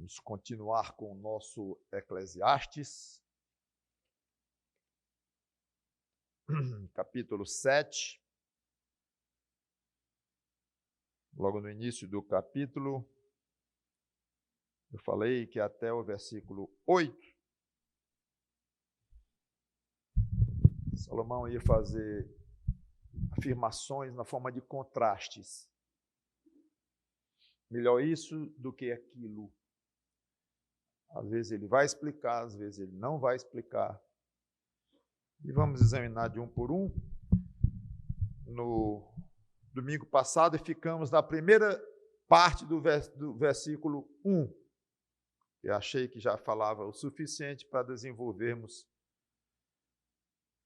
Vamos continuar com o nosso Eclesiastes, capítulo 7. Logo no início do capítulo, eu falei que até o versículo 8, Salomão ia fazer afirmações na forma de contrastes. Melhor isso do que aquilo. Às vezes ele vai explicar, às vezes ele não vai explicar. E vamos examinar de um por um. No domingo passado ficamos na primeira parte do versículo 1. Eu achei que já falava o suficiente para desenvolvermos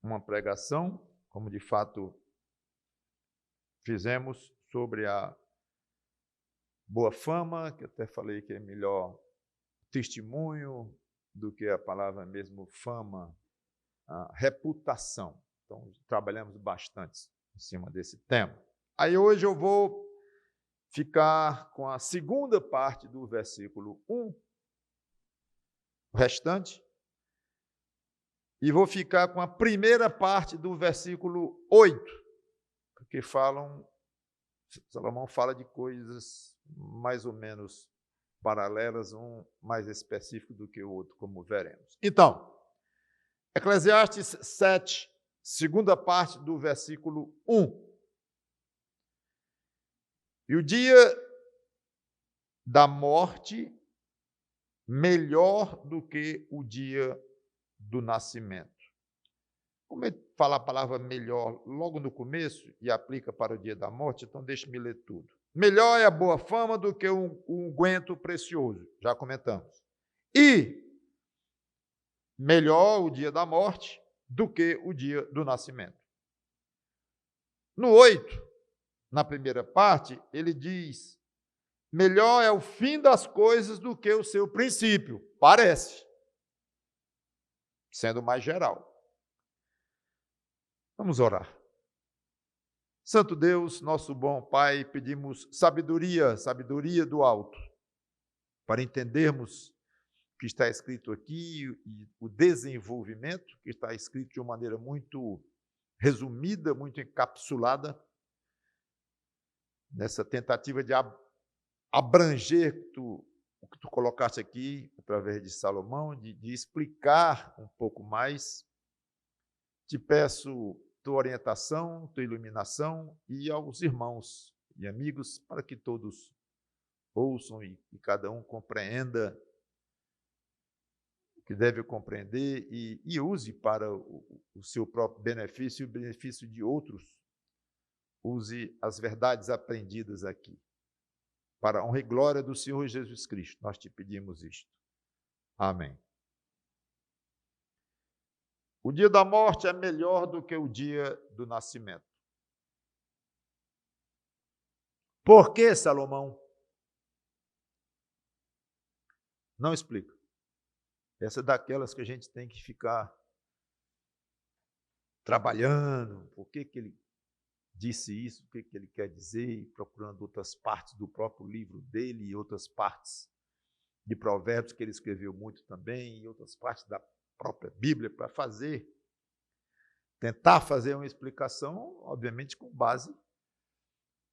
uma pregação, como de fato fizemos, sobre a boa fama, que até falei que é melhor testemunho do que a palavra mesmo fama, a reputação. Então, trabalhamos bastante em cima desse tema. Aí hoje eu vou ficar com a segunda parte do versículo 1, o restante, e vou ficar com a primeira parte do versículo 8, porque Salomão fala de coisas mais ou menos paralelas, um mais específico do que o outro, como veremos. Então, Eclesiastes 7, segunda parte do versículo 1. E o dia da morte melhor do que o dia do nascimento. Como ele fala a palavra melhor logo no começo e aplica para o dia da morte, então deixe-me ler tudo. Melhor é a boa fama do que um unguento precioso, já comentamos. E melhor o dia da morte do que o dia do nascimento. No 8, na primeira parte, ele diz: melhor é o fim das coisas do que o seu princípio, parece, sendo mais geral. Vamos orar. Santo Deus, nosso bom Pai, pedimos sabedoria do alto, para entendermos o que está escrito aqui e o desenvolvimento, que está escrito de uma maneira muito resumida, muito encapsulada, nessa tentativa de abranger o que tu colocaste aqui, através de Salomão, de explicar um pouco mais. Te peço tua orientação, tua iluminação, e aos irmãos e amigos, para que todos ouçam e cada um compreenda o que deve compreender e use para o seu próprio benefício e o benefício de outros. Use as verdades aprendidas aqui, para a honra e glória do Senhor Jesus Cristo. Nós te pedimos isto. Amém. O dia da morte é melhor do que o dia do nascimento. Por que, Salomão? Não explica. Essa é daquelas que a gente tem que ficar trabalhando. Por que ele disse isso? O que ele quer dizer? E procurando outras partes do próprio livro dele e outras partes de Provérbios, que ele escreveu muito também, e outras partes da própria Bíblia, para tentar fazer uma explicação, obviamente com base,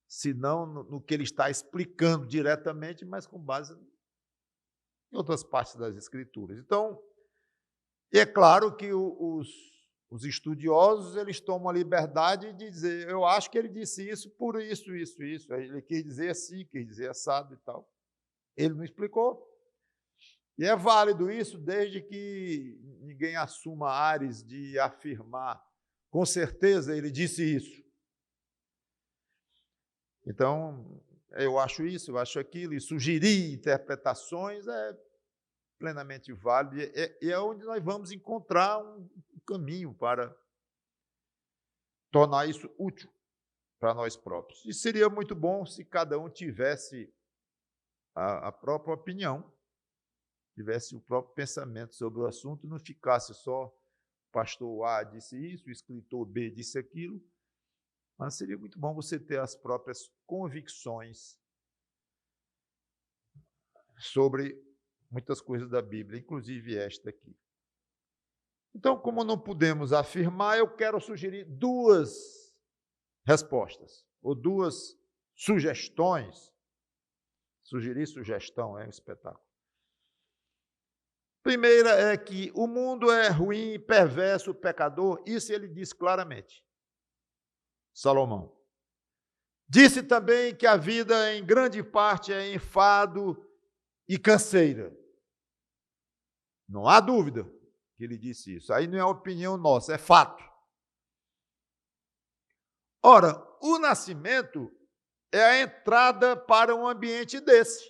se não no que ele está explicando diretamente, mas com base em outras partes das Escrituras. Então, é claro que os estudiosos, eles tomam a liberdade de dizer, eu acho que ele disse isso por isso. Ele quis dizer assim, quis dizer assado e tal. Ele não explicou. E é válido isso desde que ninguém assuma ares de afirmar, com certeza ele disse isso. Então, eu acho isso, eu acho aquilo, e sugerir interpretações é plenamente válido, e é onde nós vamos encontrar um caminho para tornar isso útil para nós próprios. E seria muito bom se cada um tivesse a própria opinião, tivesse o próprio pensamento sobre o assunto, não ficasse só o pastor A disse isso, o escritor B disse aquilo, mas seria muito bom você ter as próprias convicções sobre muitas coisas da Bíblia, inclusive esta aqui. Então, como não podemos afirmar, eu quero sugerir duas respostas, ou duas sugestões. Sugerir sugestão é um espetáculo. Primeira é que o mundo é ruim, perverso, pecador, isso ele diz claramente. Salomão. Disse também que a vida, em grande parte, é enfado e canseira. Não há dúvida que ele disse isso. Aí não é opinião nossa, é fato. Ora, o nascimento é a entrada para um ambiente desse.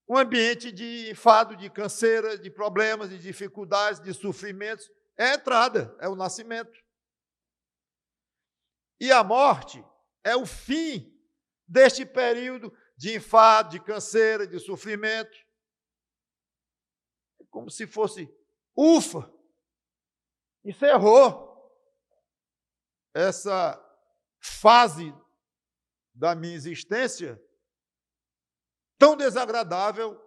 Um ambiente de enfado, de canseira, de problemas, de dificuldades, de sofrimentos. É a entrada, é o nascimento. E a morte é o fim deste período de enfado, de canseira, de sofrimento. É como se fosse, ufa, encerrou essa fase da minha existência tão desagradável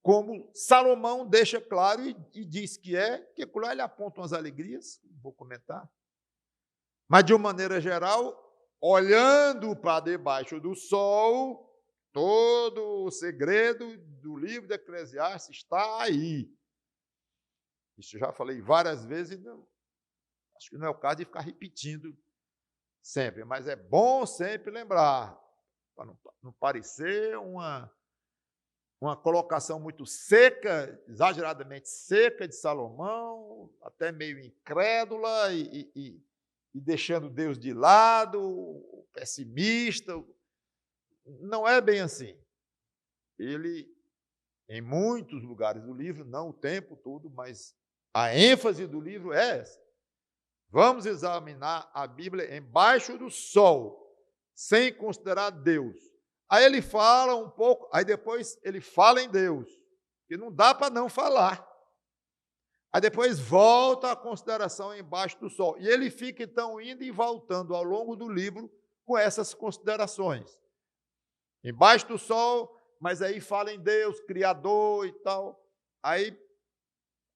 como Salomão deixa claro e diz que que lá ele aponta umas alegrias, vou comentar, mas de uma maneira geral, olhando para debaixo do sol, todo o segredo do livro de Eclesiastes está aí. Isso já falei várias vezes, não, acho que não é o caso de ficar repetindo sempre, mas é bom sempre lembrar, para não parecer uma colocação muito seca, exageradamente seca de Salomão, até meio incrédula e deixando Deus de lado, pessimista. Não é bem assim. Ele, em muitos lugares do livro, não o tempo todo, mas a ênfase do livro é essa. Vamos examinar a Bíblia embaixo do sol, sem considerar Deus. Aí ele fala um pouco, aí depois ele fala em Deus, que não dá para não falar. Aí depois volta a consideração embaixo do sol. E ele fica então indo e voltando ao longo do livro com essas considerações. Embaixo do sol, mas aí fala em Deus, Criador e tal. Aí,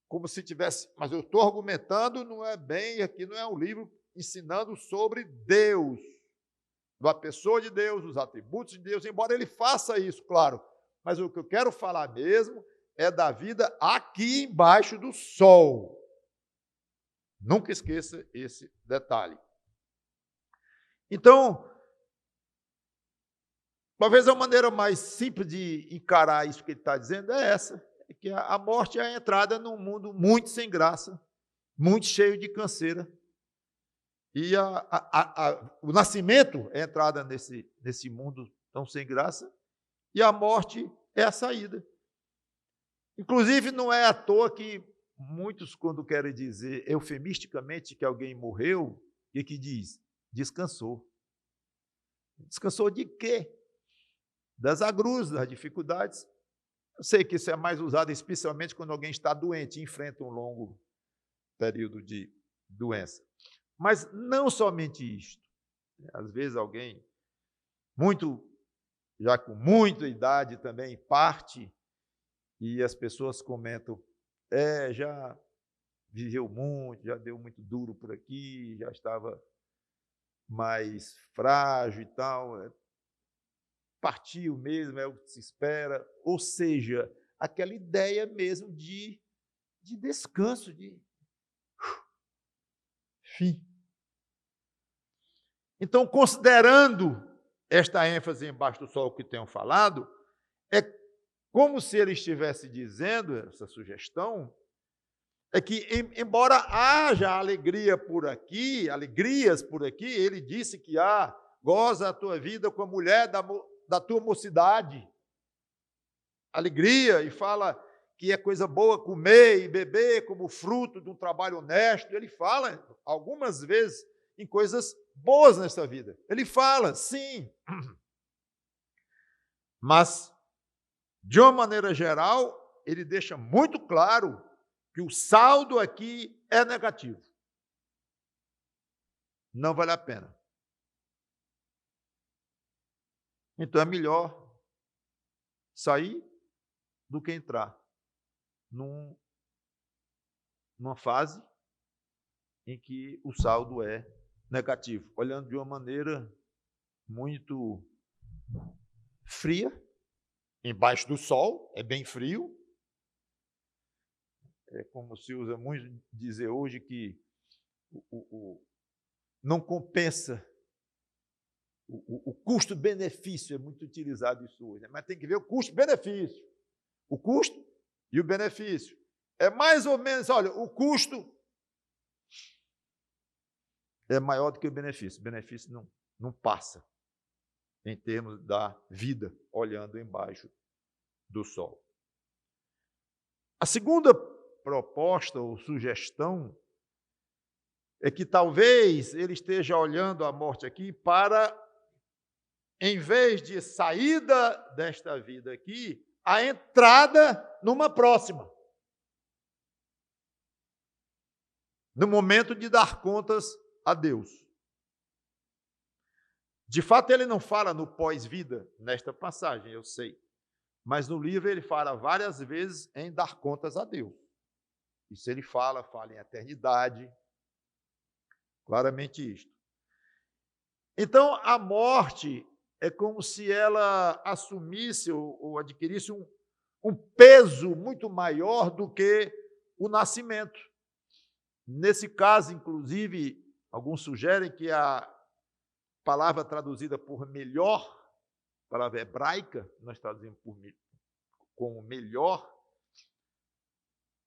como se tivesse, mas eu estou argumentando, não é bem, aqui não é um livro ensinando sobre Deus, da pessoa de Deus, dos atributos de Deus, embora ele faça isso, claro. Mas o que eu quero falar mesmo é da vida aqui embaixo do sol. Nunca esqueça esse detalhe. Então, talvez a maneira mais simples de encarar isso que ele está dizendo é essa, é que a morte é a entrada num mundo muito sem graça, muito cheio de canseira. E o nascimento é a entrada nesse mundo tão sem graça, e a morte é a saída. Inclusive, não é à toa que muitos, quando querem dizer eufemisticamente que alguém morreu, o que diz? Descansou. Descansou de quê? Das agrus, das dificuldades. Eu sei que isso é mais usado especialmente quando alguém está doente e enfrenta um longo período de doença. Mas não somente isto. Às vezes alguém, já com muita idade também, parte e as pessoas comentam, já viveu muito, já deu muito duro por aqui, já estava mais frágil e tal, partiu mesmo, é o que se espera. Ou seja, aquela ideia mesmo de descanso, de fim. Então, considerando esta ênfase embaixo do sol que tenho falado, é como se ele estivesse dizendo, essa sugestão, é que, embora haja alegrias por aqui, ele disse que goza a tua vida com a mulher da tua mocidade. Alegria, e fala que é coisa boa comer e beber como fruto de um trabalho honesto. Ele fala algumas vezes em coisas boas nessa vida. Ele fala, sim. Mas, de uma maneira geral, ele deixa muito claro que o saldo aqui é negativo. Não vale a pena. Então é melhor sair do que entrar numa fase em que o saldo é negativo, olhando de uma maneira muito fria, embaixo do sol, é bem frio. É como se usa muito dizer hoje que não compensa. O custo-benefício é muito utilizado isso hoje, mas tem que ver o custo-benefício. O custo e o benefício. É mais ou menos, olha, o custo é maior do que o benefício. O benefício não passa em termos da vida, olhando embaixo do sol. A segunda proposta ou sugestão é que talvez ele esteja olhando a morte aqui para, em vez de saída desta vida aqui, a entrada numa próxima. No momento de dar contas a Deus. De fato, ele não fala no pós-vida, nesta passagem, eu sei. Mas no livro ele fala várias vezes em dar contas a Deus. Isso ele fala em eternidade. Claramente isto. Então, a morte é como se ela assumisse ou adquirisse um peso muito maior do que o nascimento. Nesse caso, inclusive, alguns sugerem que a palavra traduzida por melhor, palavra hebraica, nós traduzimos como melhor,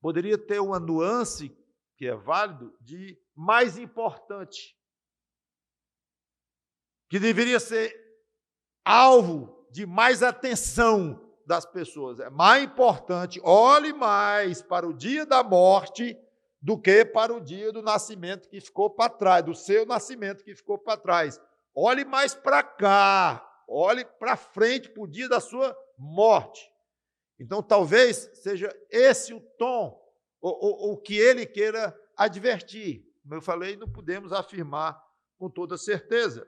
poderia ter uma nuance, que é válido, de mais importante, que deveria ser alvo de mais atenção das pessoas. É mais importante, olhe mais para o dia da morte do que para o dia do nascimento que ficou para trás, do seu nascimento que ficou para trás. Olhe mais para cá, olhe para frente para o dia da sua morte. Então, talvez seja esse o tom, o que ele queira advertir. Como eu falei, não podemos afirmar com toda certeza.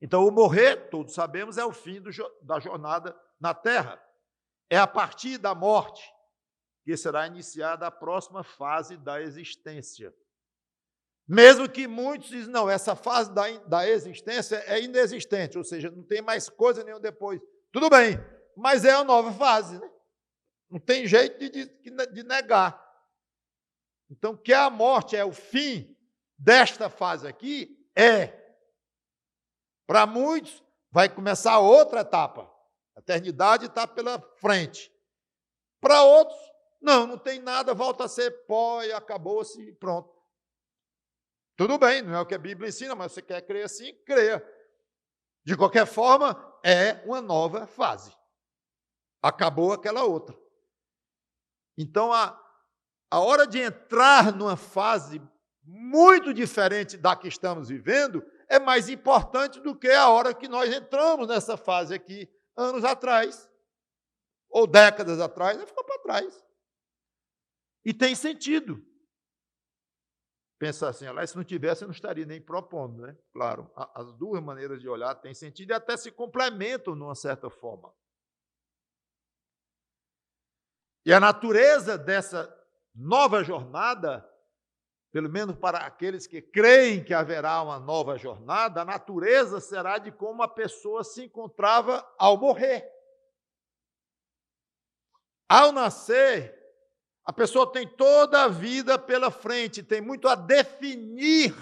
Então, o morrer, todos sabemos, é o fim da jornada na Terra. É a partir da morte que será iniciada a próxima fase da existência. Mesmo que muitos dizem, não, essa fase da existência é inexistente, ou seja, não tem mais coisa nenhuma depois. Tudo bem, mas é a nova fase, né? Não tem jeito de negar. Então, que a morte é o fim desta fase aqui, para muitos, vai começar outra etapa. A eternidade está pela frente. Para outros, não tem nada, volta a ser pó e acabou-se, pronto. Tudo bem, não é o que a Bíblia ensina, mas você quer crer assim, creia. De qualquer forma, é uma nova fase. Acabou aquela outra. Então, a hora de entrar numa fase muito diferente da que estamos vivendo é mais importante do que a hora que nós entramos nessa fase aqui, anos atrás, ou décadas atrás, ficou para trás. E tem sentido. Pensar assim, se não tivesse, eu não estaria nem propondo, né? Claro, as duas maneiras de olhar têm sentido e até se complementam de uma certa forma. E a natureza dessa nova jornada, pelo menos para aqueles que creem que haverá uma nova jornada, a natureza será de como a pessoa se encontrava ao morrer. Ao nascer, a pessoa tem toda a vida pela frente, tem muito a definir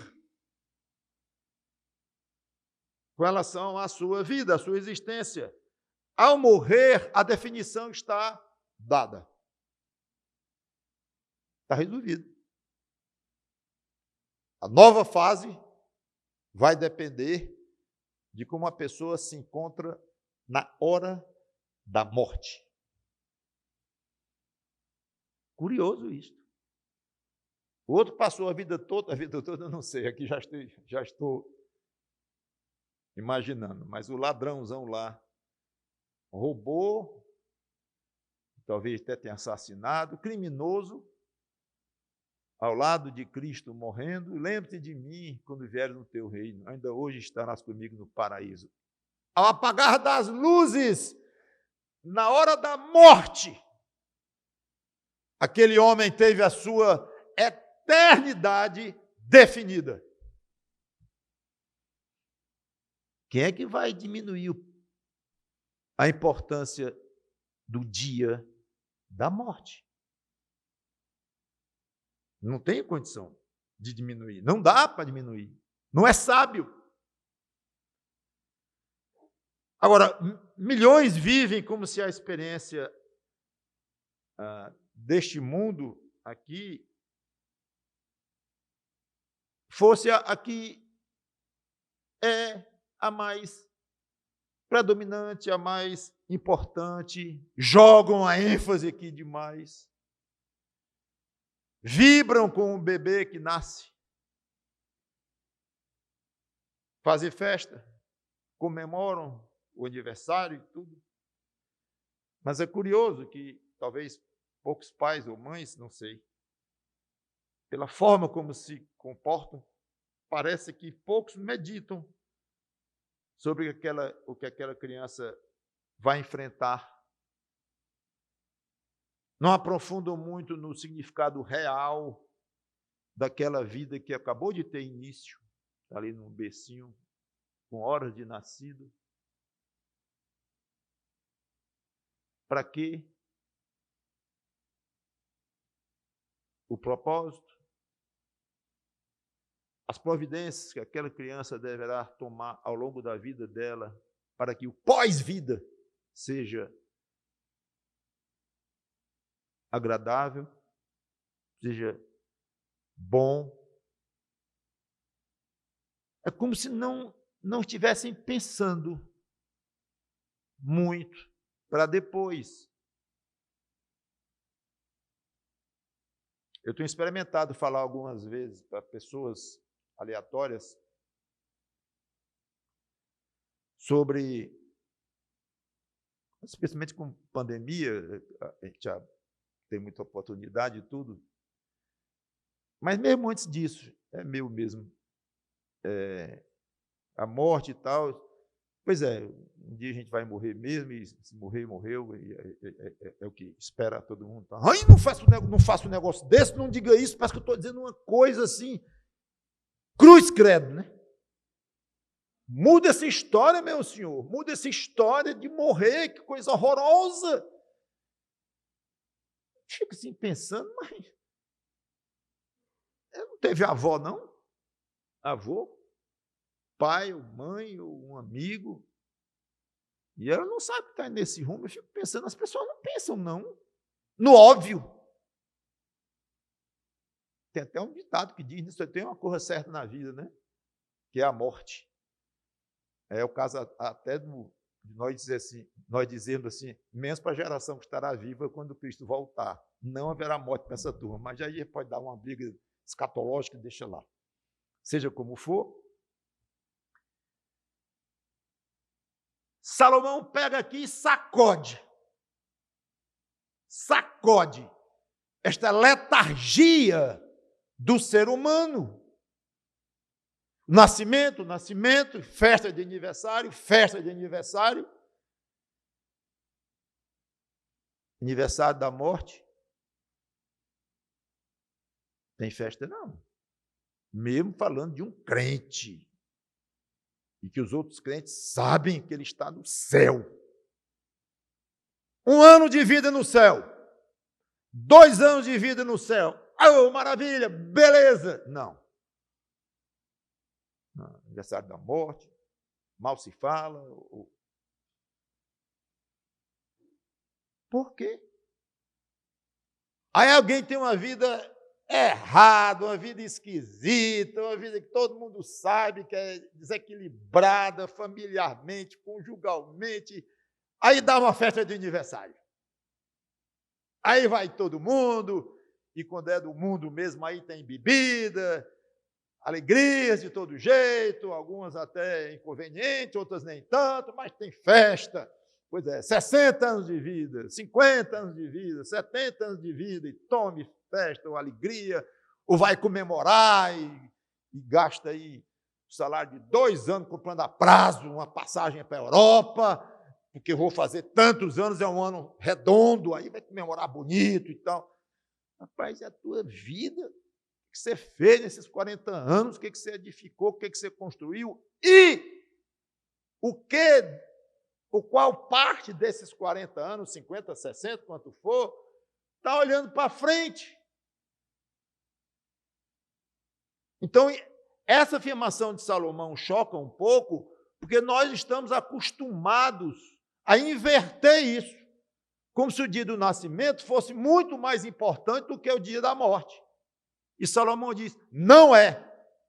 com relação à sua vida, à sua existência. Ao morrer, a definição está dada. Está resolvido. A nova fase vai depender de como a pessoa se encontra na hora da morte. Curioso isto. O outro passou a vida toda eu não sei, aqui já estou imaginando, mas o ladrãozão lá roubou, talvez até tenha assassinado, criminoso, ao lado de Cristo morrendo, lembre-te de mim quando vieres no teu reino, ainda hoje estarás comigo no paraíso. Ao apagar das luzes, na hora da morte, aquele homem teve a sua eternidade definida. Quem é que vai diminuir a importância do dia da morte? Não tem condição de diminuir. Não dá para diminuir. Não é sábio. Agora, milhões vivem como se a experiência deste mundo aqui fosse a que é a mais predominante, a mais importante, jogam a ênfase aqui demais, vibram com o bebê que nasce, fazem festa, comemoram o aniversário e tudo. Mas é curioso que talvez poucos pais ou mães, não sei, pela forma como se comportam, parece que poucos meditam sobre o que aquela criança vai enfrentar. Não aprofundam muito no significado real daquela vida que acabou de ter início, ali num bercinho, com horas de nascido. Para quê? O propósito, as providências que aquela criança deverá tomar ao longo da vida dela, para que o pós-vida seja agradável, seja bom. É como se não estivessem pensando muito para depois. Eu tenho experimentado falar algumas vezes para pessoas aleatórias sobre, especialmente com pandemia, a gente já tem muita oportunidade e tudo, mas mesmo antes disso, é meu mesmo, a morte e tal, pois é, um dia a gente vai morrer mesmo, e se morrer, morreu, é o que espera todo mundo. Ai, não faço um negócio desse, não diga isso, parece que eu estou dizendo uma coisa assim, cruz credo, né? Muda essa história, meu senhor, muda essa história de morrer, que coisa horrorosa. Fico assim pensando, mas não teve avó, não? Avô? Pai, ou mãe, ou um amigo, e ela não sabe que está nesse rumo. Eu fico pensando, as pessoas não pensam, não, no óbvio. Tem até um ditado que diz, isso tem uma coisa certa na vida, né? Que é a morte. É o caso até de nós dizendo assim, menos para a geração que estará viva quando Cristo voltar. Não haverá morte para essa turma, mas aí pode dar uma briga escatológica, deixa lá. Seja como for, Salomão pega aqui e sacode esta letargia do ser humano. Nascimento, festa de aniversário, aniversário da morte. Tem festa não. Mesmo falando de um crente, e que os outros crentes sabem que ele está no céu. 1 ano de vida no céu. 2 anos de vida no céu. Oh, maravilha, beleza. Não. Aniversário da morte, mal se fala. Por quê? Aí alguém tem uma vida errada, uma vida esquisita, uma vida que todo mundo sabe que é desequilibrada familiarmente, conjugalmente. Aí dá uma festa de aniversário. Aí vai todo mundo, e quando é do mundo mesmo, aí tem bebida, alegrias de todo jeito, algumas até inconvenientes, outras nem tanto, mas tem festa. Pois é, 60 anos de vida, 50 anos de vida, 70 anos de vida, e tome festa ou alegria, ou vai comemorar e gasta aí o salário de 2 anos comprando a prazo uma passagem para a Europa, porque vou fazer tantos anos, é um ano redondo, aí vai comemorar bonito e tal. Rapaz, é a tua vida, o que você fez nesses 40 anos, o que você edificou, o que você construiu, e qual parte desses 40 anos, 50, 60, quanto for, está olhando para frente. Então, essa afirmação de Salomão choca um pouco, porque nós estamos acostumados a inverter isso, como se o dia do nascimento fosse muito mais importante do que o dia da morte. E Salomão diz, não é.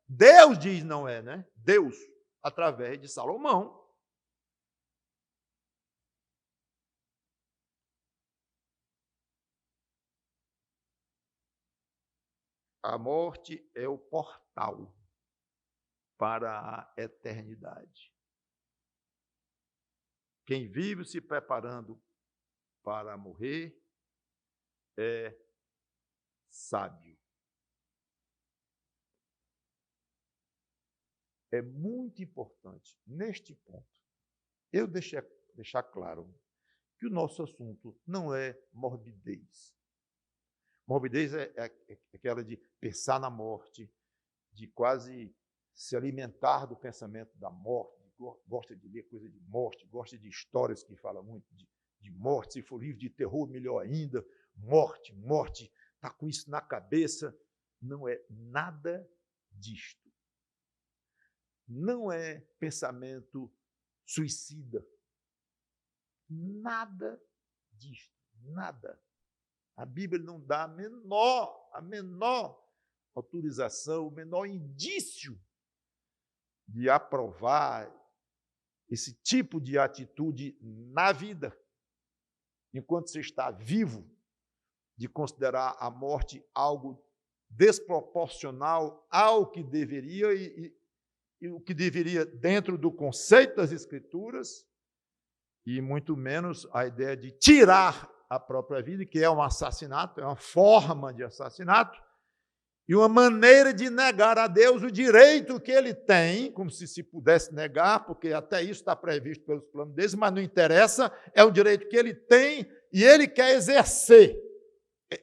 Deus diz não é, né? Deus, através de Salomão. A morte é o portal para a eternidade. Quem vive se preparando para morrer é sábio. É muito importante, neste ponto, eu deixar claro que o nosso assunto não é morbidez. Morbidez é aquela de pensar na morte, de quase se alimentar do pensamento da morte, gosta de ler coisa de morte, gosta de histórias que falam muito de morte. Se for livro de terror, melhor ainda. Morte, está com isso na cabeça. Não é nada disto. Não é pensamento suicida. Nada disto, nada. A Bíblia não dá a menor autorização, o menor indício de aprovar esse tipo de atitude na vida, enquanto você está vivo, de considerar a morte algo desproporcional ao que deveria e o que deveria dentro do conceito das Escrituras, e muito menos a ideia de tirar a própria vida, que é um assassinato, é uma forma de assassinato, e uma maneira de negar a Deus o direito que ele tem, como se pudesse negar, porque até isso está previsto pelos planos deles, mas não interessa, é um direito que ele tem e ele quer exercer.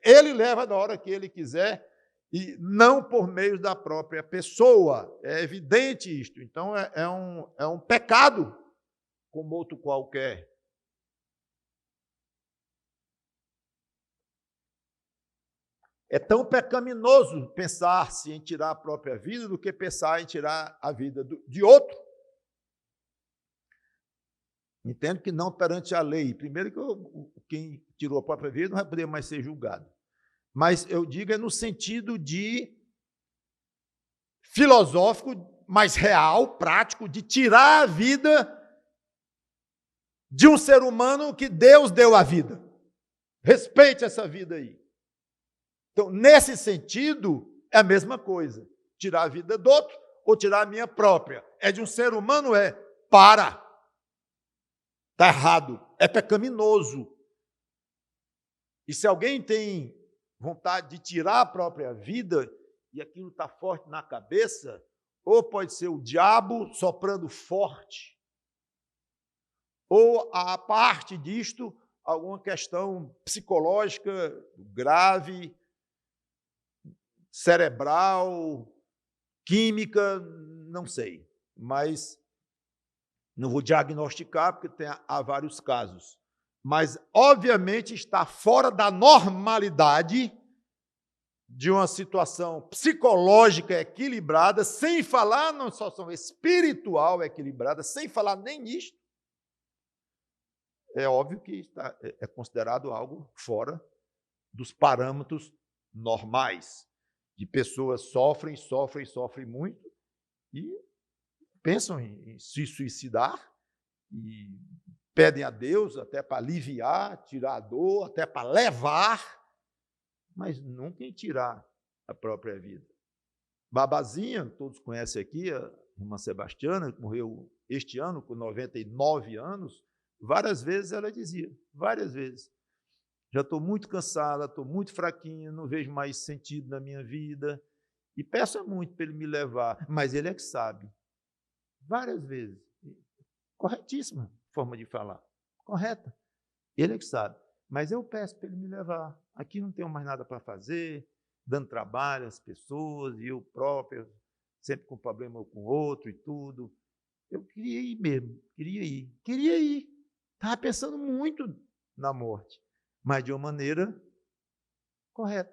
Ele leva na hora que ele quiser e não por meio da própria pessoa. É evidente isto. Então, é um pecado como outro qualquer. É tão pecaminoso pensar-se em tirar a própria vida do que pensar em tirar a vida de outro. Entendo que não perante a lei. Primeiro que quem tirou a própria vida não vai poder mais ser julgado. Mas eu digo é no sentido de filosófico, mais real, prático, de tirar a vida de um ser humano que Deus deu a vida. Respeite essa vida aí. Então, nesse sentido, é a mesma coisa. Tirar a vida do outro ou tirar a minha própria. É de um ser humano? É. Para. Está errado. É pecaminoso. E se alguém tem vontade de tirar a própria vida e aquilo está forte na cabeça, ou pode ser o diabo soprando forte, ou a parte disto, alguma questão psicológica grave, cerebral, química, não sei, mas não vou diagnosticar, porque há vários casos. Mas, obviamente, está fora da normalidade de uma situação psicológica equilibrada, sem falar numa situação espiritual equilibrada, sem falar nem nisto. É óbvio que é considerado algo fora dos parâmetros normais. De pessoas sofrem muito e pensam em se suicidar e pedem a Deus até para aliviar, tirar a dor, até para levar, mas nunca em tirar a própria vida. Babazinha, todos conhecem aqui, a irmã Sebastiana, que morreu este ano com 99 anos, várias vezes ela dizia, várias vezes, já estou muito cansada, estou muito fraquinha, não vejo mais sentido na minha vida, e peço muito para ele me levar, mas ele é que sabe. Várias vezes. Corretíssima forma de falar. correta. Ele é que sabe. Mas eu peço para ele me levar. Aqui não tenho mais nada para fazer, dando trabalho às pessoas, e eu próprio, sempre com problema com o outro e tudo. Eu queria ir mesmo, queria ir. Estava pensando muito na morte, mas de uma maneira correta.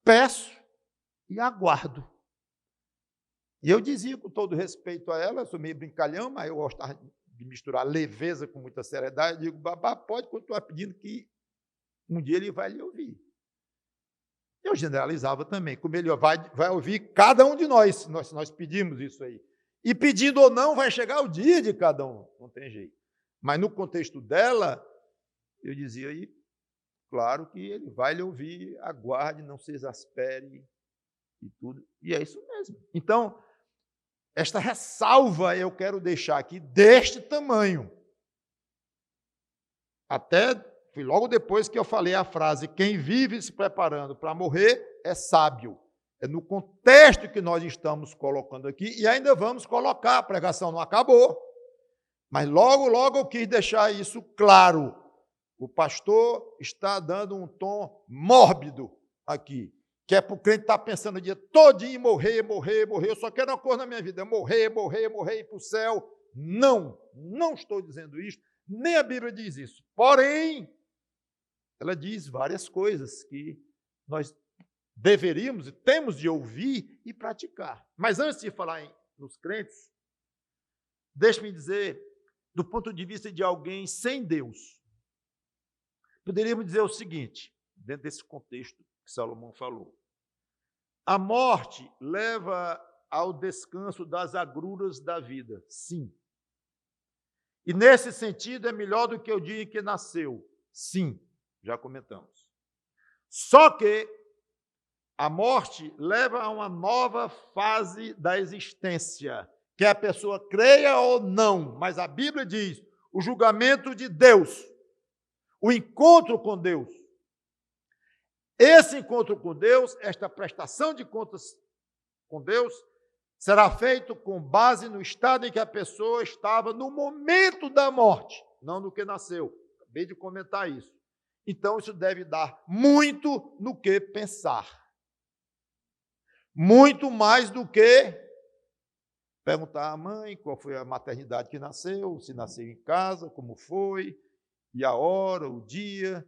Peço e aguardo. E eu dizia com todo respeito a ela, eu sou meio brincalhão, mas eu gostava de misturar leveza com muita seriedade. Eu digo, babá, pode continuar pedindo que um dia ele vai lhe ouvir. Eu generalizava também, como ele vai ouvir cada um de nós, nós pedimos isso aí. E pedindo ou não, vai chegar o dia de cada um, não tem jeito. Mas no contexto dela, eu dizia aí, claro que ele vai lhe ouvir, aguarde, não se exaspere e tudo. E é isso mesmo. Então, esta ressalva eu quero deixar aqui deste tamanho. Até foi logo depois que eu falei a frase, quem vive se preparando para morrer é sábio. É no contexto que nós estamos colocando aqui, e ainda vamos colocar, a pregação não acabou. Mas logo, logo eu quis deixar isso claro. O pastor está dando um tom mórbido aqui, que é para o crente estar pensando o dia todinho em morrer, eu só quero uma coisa na minha vida, morrer, ir para o céu. Não, não estou dizendo isso, nem a Bíblia diz isso. Porém, ela diz várias coisas que nós deveríamos e temos de ouvir e praticar. Mas antes de falar nos crentes, deixe-me dizer, do ponto de vista de alguém sem Deus, poderíamos dizer o seguinte, dentro desse contexto que Salomão falou. A morte leva ao descanso das agruras da vida, sim. E nesse sentido é melhor do que o dia em que nasceu, sim, já comentamos. Só que a morte leva a uma nova fase da existência, que a pessoa creia ou não, mas a Bíblia diz, o julgamento de Deus, o encontro com Deus. Esse encontro com Deus, esta prestação de contas com Deus, será feito com base no estado em que a pessoa estava no momento da morte, não no que nasceu. Acabei de comentar isso. Então, isso deve dar muito no que pensar. Muito mais do que perguntar à mãe qual foi a maternidade que nasceu, se nasceu em casa, como foi, e a hora, o dia,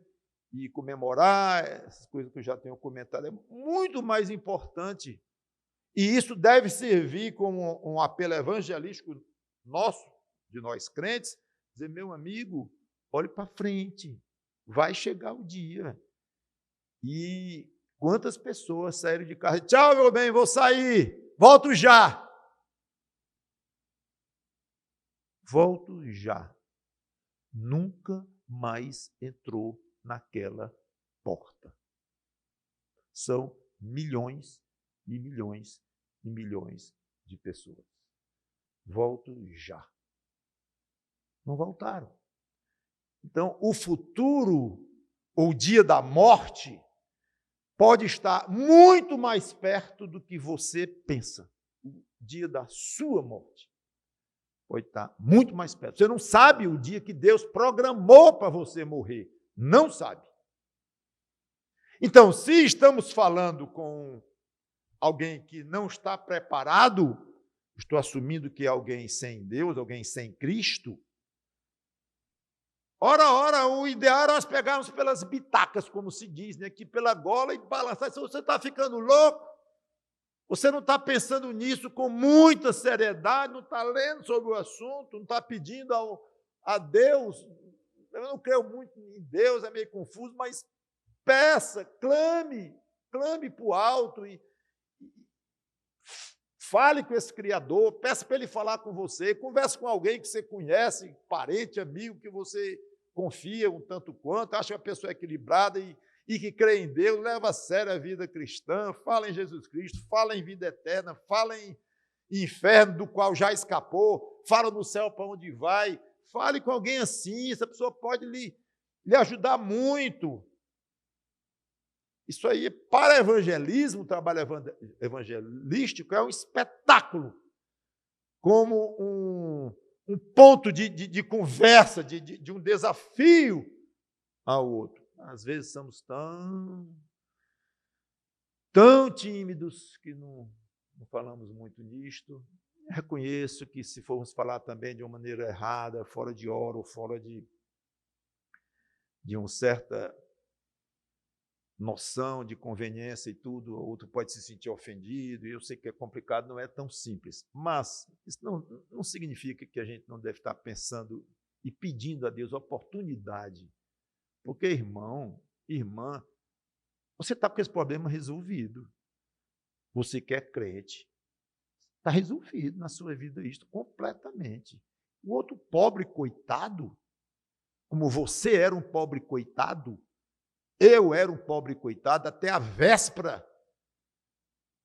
e comemorar, essas coisas que eu já tenho comentado, é muito mais importante. E isso deve servir como um apelo evangelístico nosso, de nós crentes, dizer, meu amigo, olhe para frente, vai chegar o dia. E quantas pessoas saíram de casa, tchau, meu bem, vou sair, volto já. Volto já. Nunca mais entrou naquela porta. São milhões e milhões e milhões de pessoas. Volto já. Não voltaram. Então, o futuro, ou o dia da morte, pode estar muito mais perto do que você pensa. O dia da sua morte pode estar muito mais perto. Você não sabe o dia que Deus programou para você morrer. Não sabe. Então, se estamos falando com alguém que não está preparado, estou assumindo que é alguém sem Deus, alguém sem Cristo, ora, o ideal é nós pegarmos pelas bitacas, como se diz, né? Aqui pela gola e balançar. Se você está ficando louco, você não está pensando nisso com muita seriedade, não está lendo sobre o assunto, não está pedindo a Deus. Eu não creio muito em Deus, é meio confuso, mas peça, clame para o alto e fale com esse Criador, peça para Ele falar com você, converse com alguém que você conhece, parente, amigo, que você confia um tanto quanto, acha uma pessoa equilibrada e que crê em Deus, leva a sério a vida cristã, fala em Jesus Cristo, fala em vida eterna, fala em inferno do qual já escapou, fala no céu para onde vai, fale com alguém assim, essa pessoa pode lhe ajudar muito. Isso aí, para evangelismo, o trabalho evangelístico é um espetáculo, como um ponto de conversa, de um desafio ao outro. Às vezes somos tão tímidos que não falamos muito nisto. Reconheço que se formos falar também de uma maneira errada, fora de hora ou fora de uma certa noção de conveniência e tudo, o outro pode se sentir ofendido, e eu sei que é complicado, não é tão simples. Mas isso não significa que a gente não deve estar pensando e pedindo a Deus oportunidade. Porque, irmão, irmã, você está com esse problema resolvido. Você que é crente, está resolvido na sua vida isto completamente. O outro pobre coitado, como você era um pobre coitado, eu era um pobre coitado até a véspera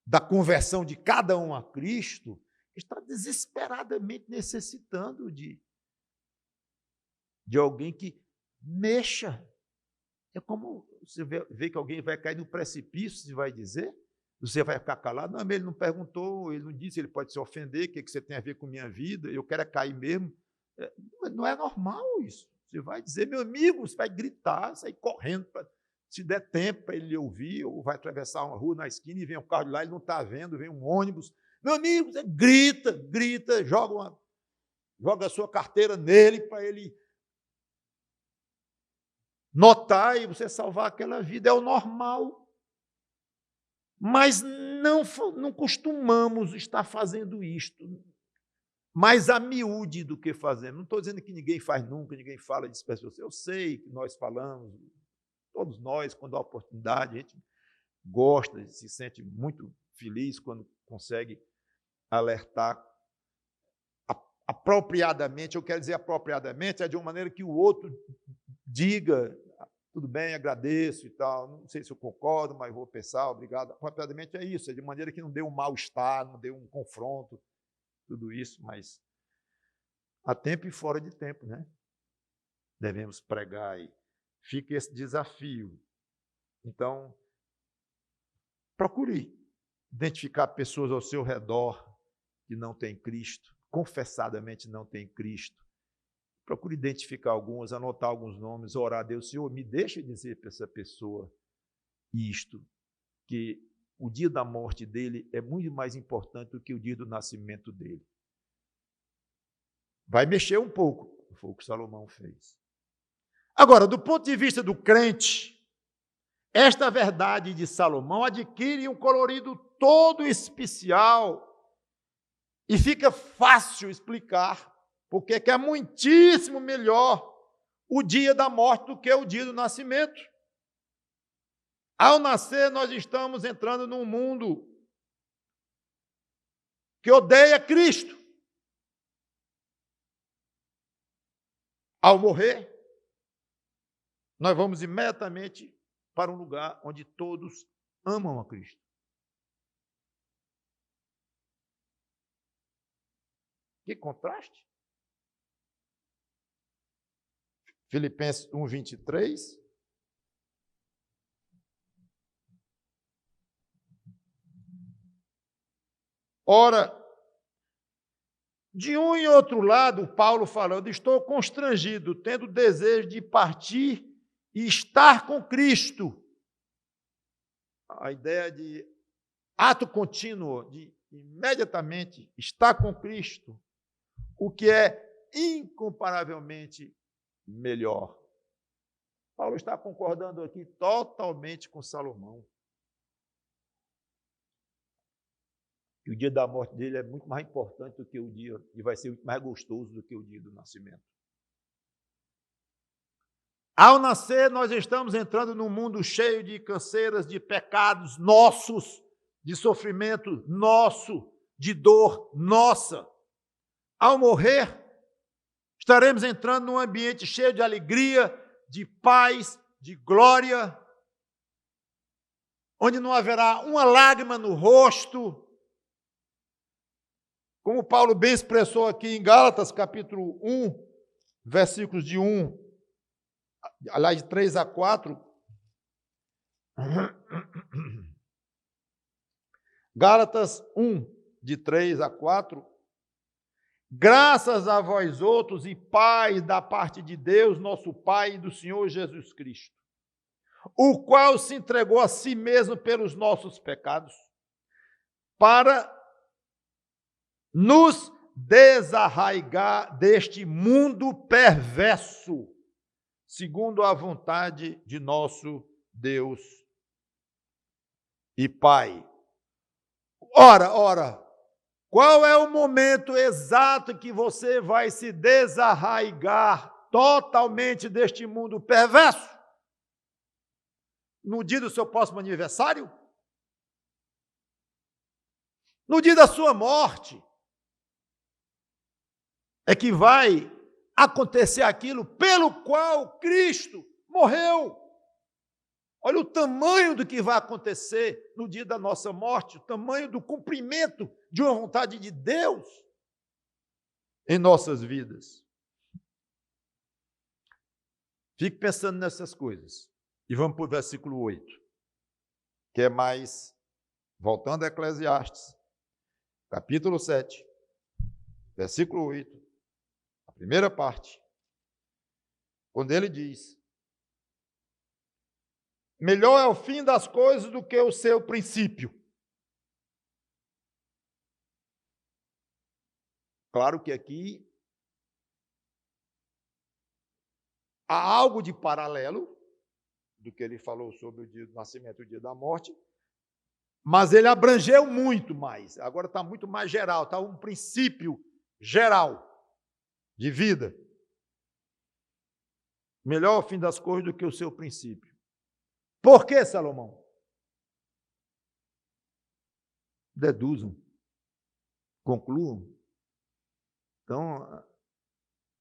da conversão de cada um a Cristo, está desesperadamente necessitando de alguém que mexa. É como você vê que alguém vai cair no precipício e vai dizer, você vai ficar calado, não, mas ele não perguntou, ele não disse, ele pode se ofender, o que você tem a ver com minha vida, eu quero cair mesmo. Não é normal isso. Você vai dizer, meu amigo, você vai gritar, sair correndo, se der tempo para ele ouvir, ou vai atravessar uma rua na esquina e vem um carro de lá, ele não está vendo, vem um ônibus. Meu amigo, você grita, joga a sua carteira nele para ele notar e você salvar aquela vida. É o normal. Mas não costumamos estar fazendo isto mais a miúde do que fazemos. Não estou dizendo que ninguém faz nunca, ninguém fala disso para as pessoas. Eu sei que nós falamos, todos nós, quando há oportunidade, a gente gosta, se sente muito feliz quando consegue alertar apropriadamente. Eu quero dizer apropriadamente, é de uma maneira que o outro diga, tudo bem, agradeço e tal, não sei se eu concordo, mas vou pensar, obrigado. Apropriadamente é isso, é de maneira que não dê um mal-estar, não dê um confronto, tudo isso, mas a tempo e fora de tempo, né? Devemos pregar e fica esse desafio. Então, procure identificar pessoas ao seu redor que não têm Cristo, confessadamente não têm Cristo. Procure identificar algumas, anotar alguns nomes, orar a Deus, Senhor, me deixa dizer para essa pessoa isto, que o dia da morte dele é muito mais importante do que o dia do nascimento dele. Vai mexer um pouco, foi o que Salomão fez. Agora, do ponto de vista do crente, esta verdade de Salomão adquire um colorido todo especial e fica fácil explicar porque é muitíssimo melhor o dia da morte do que o dia do nascimento. Ao nascer, nós estamos entrando num mundo que odeia Cristo. Ao morrer, nós vamos imediatamente para um lugar onde todos amam a Cristo. Que contraste! Filipenses 1:23. Ora, de um e outro lado, Paulo falando, estou constrangido, tendo desejo de partir e estar com Cristo. A ideia de ato contínuo, de imediatamente estar com Cristo, o que é incomparavelmente melhor. Paulo está concordando aqui totalmente com Salomão. Que o dia da morte dele é muito mais importante do que o dia, e vai ser muito mais gostoso do que o dia do nascimento. Ao nascer, nós estamos entrando num mundo cheio de canseiras, de pecados nossos, de sofrimento nosso, de dor nossa. Ao morrer, estaremos entrando num ambiente cheio de alegria, de paz, de glória, onde não haverá uma lágrima no rosto. Como Paulo bem expressou aqui em Gálatas, capítulo 1, versículos de 1, aliás, de 3 a 4. Gálatas 1, de 3 a 4. graças a vós outros e paz da parte de Deus, nosso Pai, e do Senhor Jesus Cristo, o qual se entregou a si mesmo pelos nossos pecados, para nos desarraigar deste mundo perverso, segundo a vontade de nosso Deus e Pai. Ora, qual é o momento exato que você vai se desarraigar totalmente deste mundo perverso? No dia do seu próximo aniversário? No dia da sua morte? É que vai acontecer aquilo pelo qual Cristo morreu. Olha o tamanho do que vai acontecer no dia da nossa morte, o tamanho do cumprimento de uma vontade de Deus em nossas vidas. Fique pensando nessas coisas. E vamos para o versículo 8, que é mais, voltando a Eclesiastes, capítulo 7, versículo 8, a primeira parte, quando ele diz: melhor é o fim das coisas do que o seu princípio. Claro que aqui há algo de paralelo do que ele falou sobre o dia do nascimento e o dia da morte, mas ele abrangeu muito mais. Agora está muito mais geral, está um princípio geral de vida. Melhor o fim das coisas do que o seu princípio. Por que, Salomão? Deduzam, concluam. Então,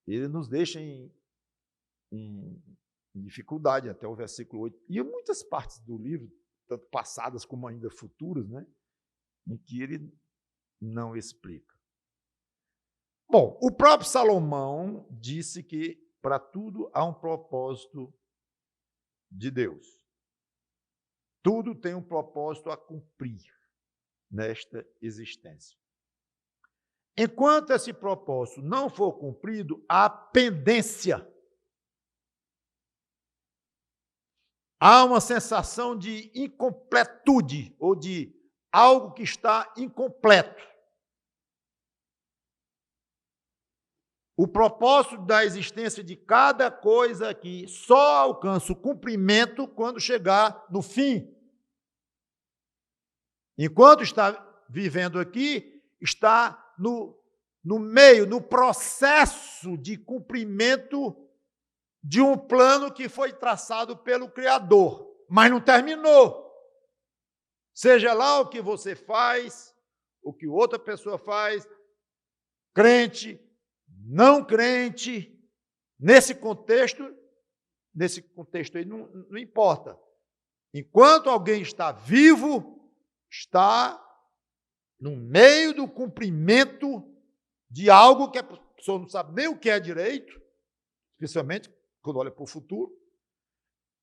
ele nos deixa em dificuldade até o versículo 8. E muitas partes do livro, tanto passadas como ainda futuras, né, em que ele não explica. Bom, o próprio Salomão disse que para tudo há um propósito de Deus. Tudo tem um propósito a cumprir nesta existência. Enquanto esse propósito não for cumprido, há pendência. Há uma sensação de incompletude ou de algo que está incompleto. O propósito da existência de cada coisa aqui só alcança o cumprimento quando chegar no fim. Enquanto está vivendo aqui, está no meio, no processo de cumprimento de um plano que foi traçado pelo Criador, mas não terminou. Seja lá o que você faz, o que outra pessoa faz, crente, não crente, nesse contexto aí não importa. Enquanto alguém está vivo, está no meio do cumprimento de algo que a pessoa não sabe nem o que é direito, especialmente quando olha para o futuro,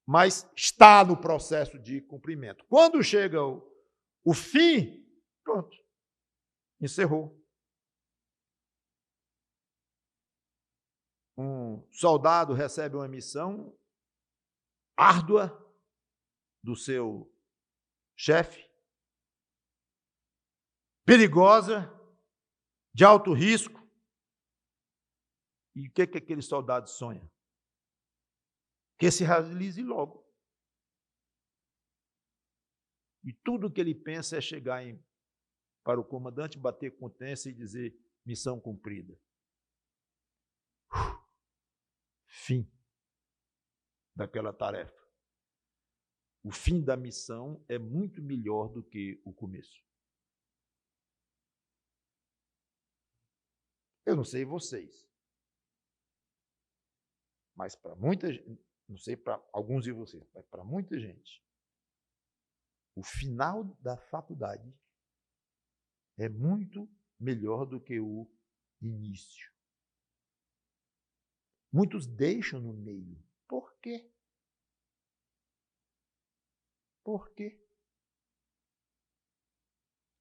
mas está no processo de cumprimento. Quando chega o fim, pronto, encerrou. Um soldado recebe uma missão árdua do seu chefe, perigosa, de alto risco. E o que aquele soldado sonha? Que se realize logo. E tudo que ele pensa é chegar para o comandante, bater continência e dizer: missão cumprida. Fim daquela tarefa. O fim da missão é muito melhor do que o começo. Eu não sei vocês, mas para muita gente, não sei para alguns de vocês, mas para muita gente, o final da faculdade é muito melhor do que o início. Muitos deixam no meio. Por quê? Por quê?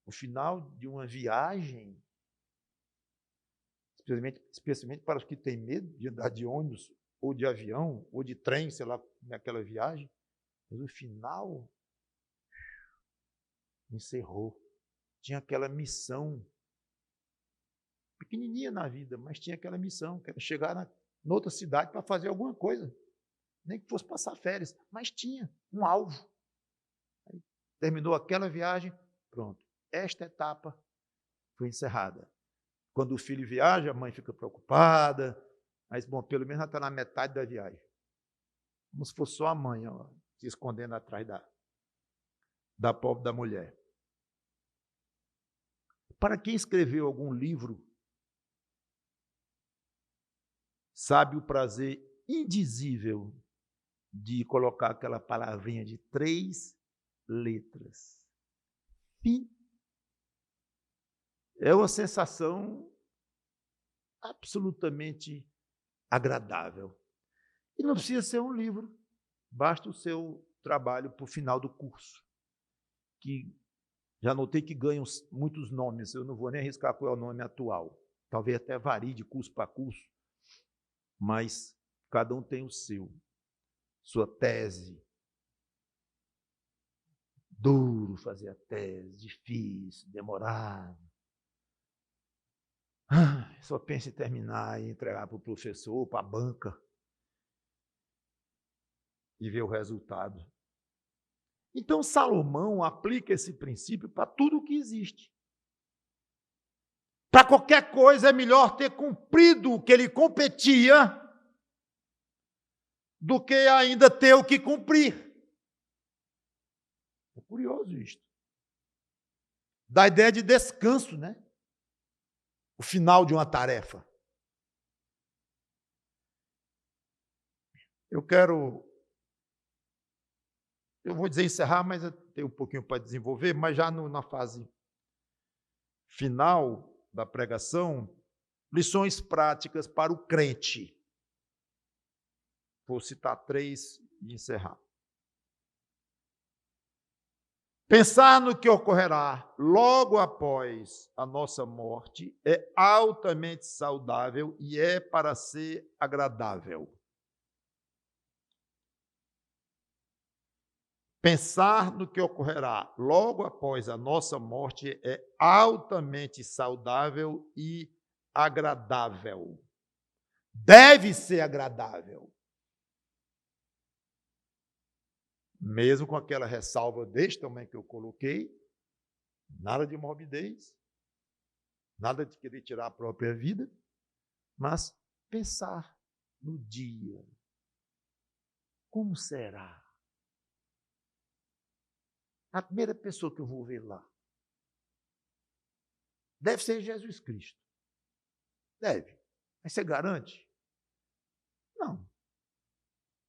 O final de uma viagem, especialmente para os que têm medo de andar de ônibus, ou de avião, ou de trem, sei lá, naquela viagem. Mas o final encerrou. Tinha aquela missão, pequenininha na vida, mas tinha aquela missão, que era chegar na outra cidade para fazer alguma coisa. Nem que fosse passar férias, mas tinha um alvo. Aí, terminou aquela viagem, pronto. Esta etapa foi encerrada. Quando o filho viaja, a mãe fica preocupada, mas, bom, pelo menos já está na metade da viagem. Como se fosse só a mãe, ó, se escondendo atrás da pobre da mulher. Para quem escreveu algum livro, sabe o prazer indizível de colocar aquela palavrinha de 3 letras. Fim. É uma sensação absolutamente agradável. E não precisa ser um livro, basta o seu trabalho para o final do curso, que já notei que ganham muitos nomes, eu não vou nem arriscar qual é o nome atual, talvez até varie de curso para curso, mas cada um tem o seu, sua tese. Duro fazer a tese, difícil, demorado. Só pensa em terminar e entregar para o professor, para a banca, e ver o resultado. Então, Salomão aplica esse princípio para tudo o que existe. Para qualquer coisa é melhor ter cumprido o que ele competia do que ainda ter o que cumprir. É curioso isto. Dá a ideia de descanso, né? O final de uma tarefa. Eu vou dizer encerrar, mas eu tenho um pouquinho para desenvolver, mas já na fase final da pregação, lições práticas para o crente. Vou citar 3 e encerrar. Pensar no que ocorrerá logo após a nossa morte é altamente saudável e é para ser agradável. Pensar no que ocorrerá logo após a nossa morte é altamente saudável e agradável. Deve ser agradável. Mesmo com aquela ressalva deste tamanho que eu coloquei, nada de morbidez, nada de querer tirar a própria vida, mas pensar no dia. Como será? A primeira pessoa que eu vou ver lá deve ser Jesus Cristo. Deve. Mas você garante? Não.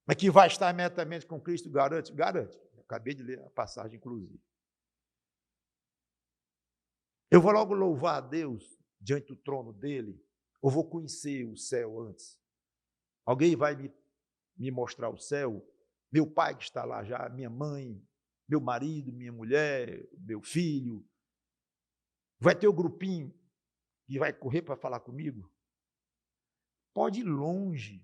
Mas que vai estar imediatamente com Cristo, garante? Garante. Eu acabei de ler a passagem, inclusive. Eu vou logo louvar a Deus diante do trono dele, ou vou conhecer o céu antes? Alguém vai me mostrar o céu? Meu pai que está lá já, minha mãe, meu marido, minha mulher, meu filho. Vai ter o grupinho que vai correr para falar comigo? Pode ir longe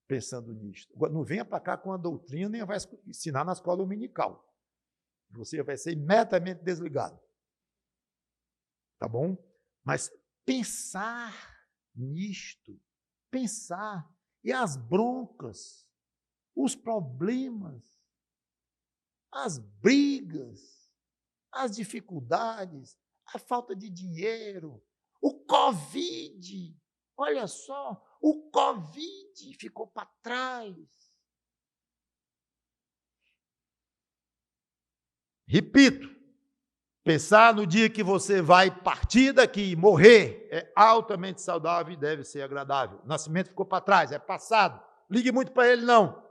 pensando nisto. Não venha para cá com a doutrina, nem vai ensinar na escola dominical. Você vai ser imediatamente desligado. Tá bom? Mas pensar nisto, pensar, e as broncas, os problemas, as brigas, as dificuldades, a falta de dinheiro, o Covid, olha só, o Covid ficou para trás. Repito, pensar no dia que você vai partir daqui, morrer, é altamente saudável e deve ser agradável. O nascimento ficou para trás, é passado. Ligue muito para ele, não.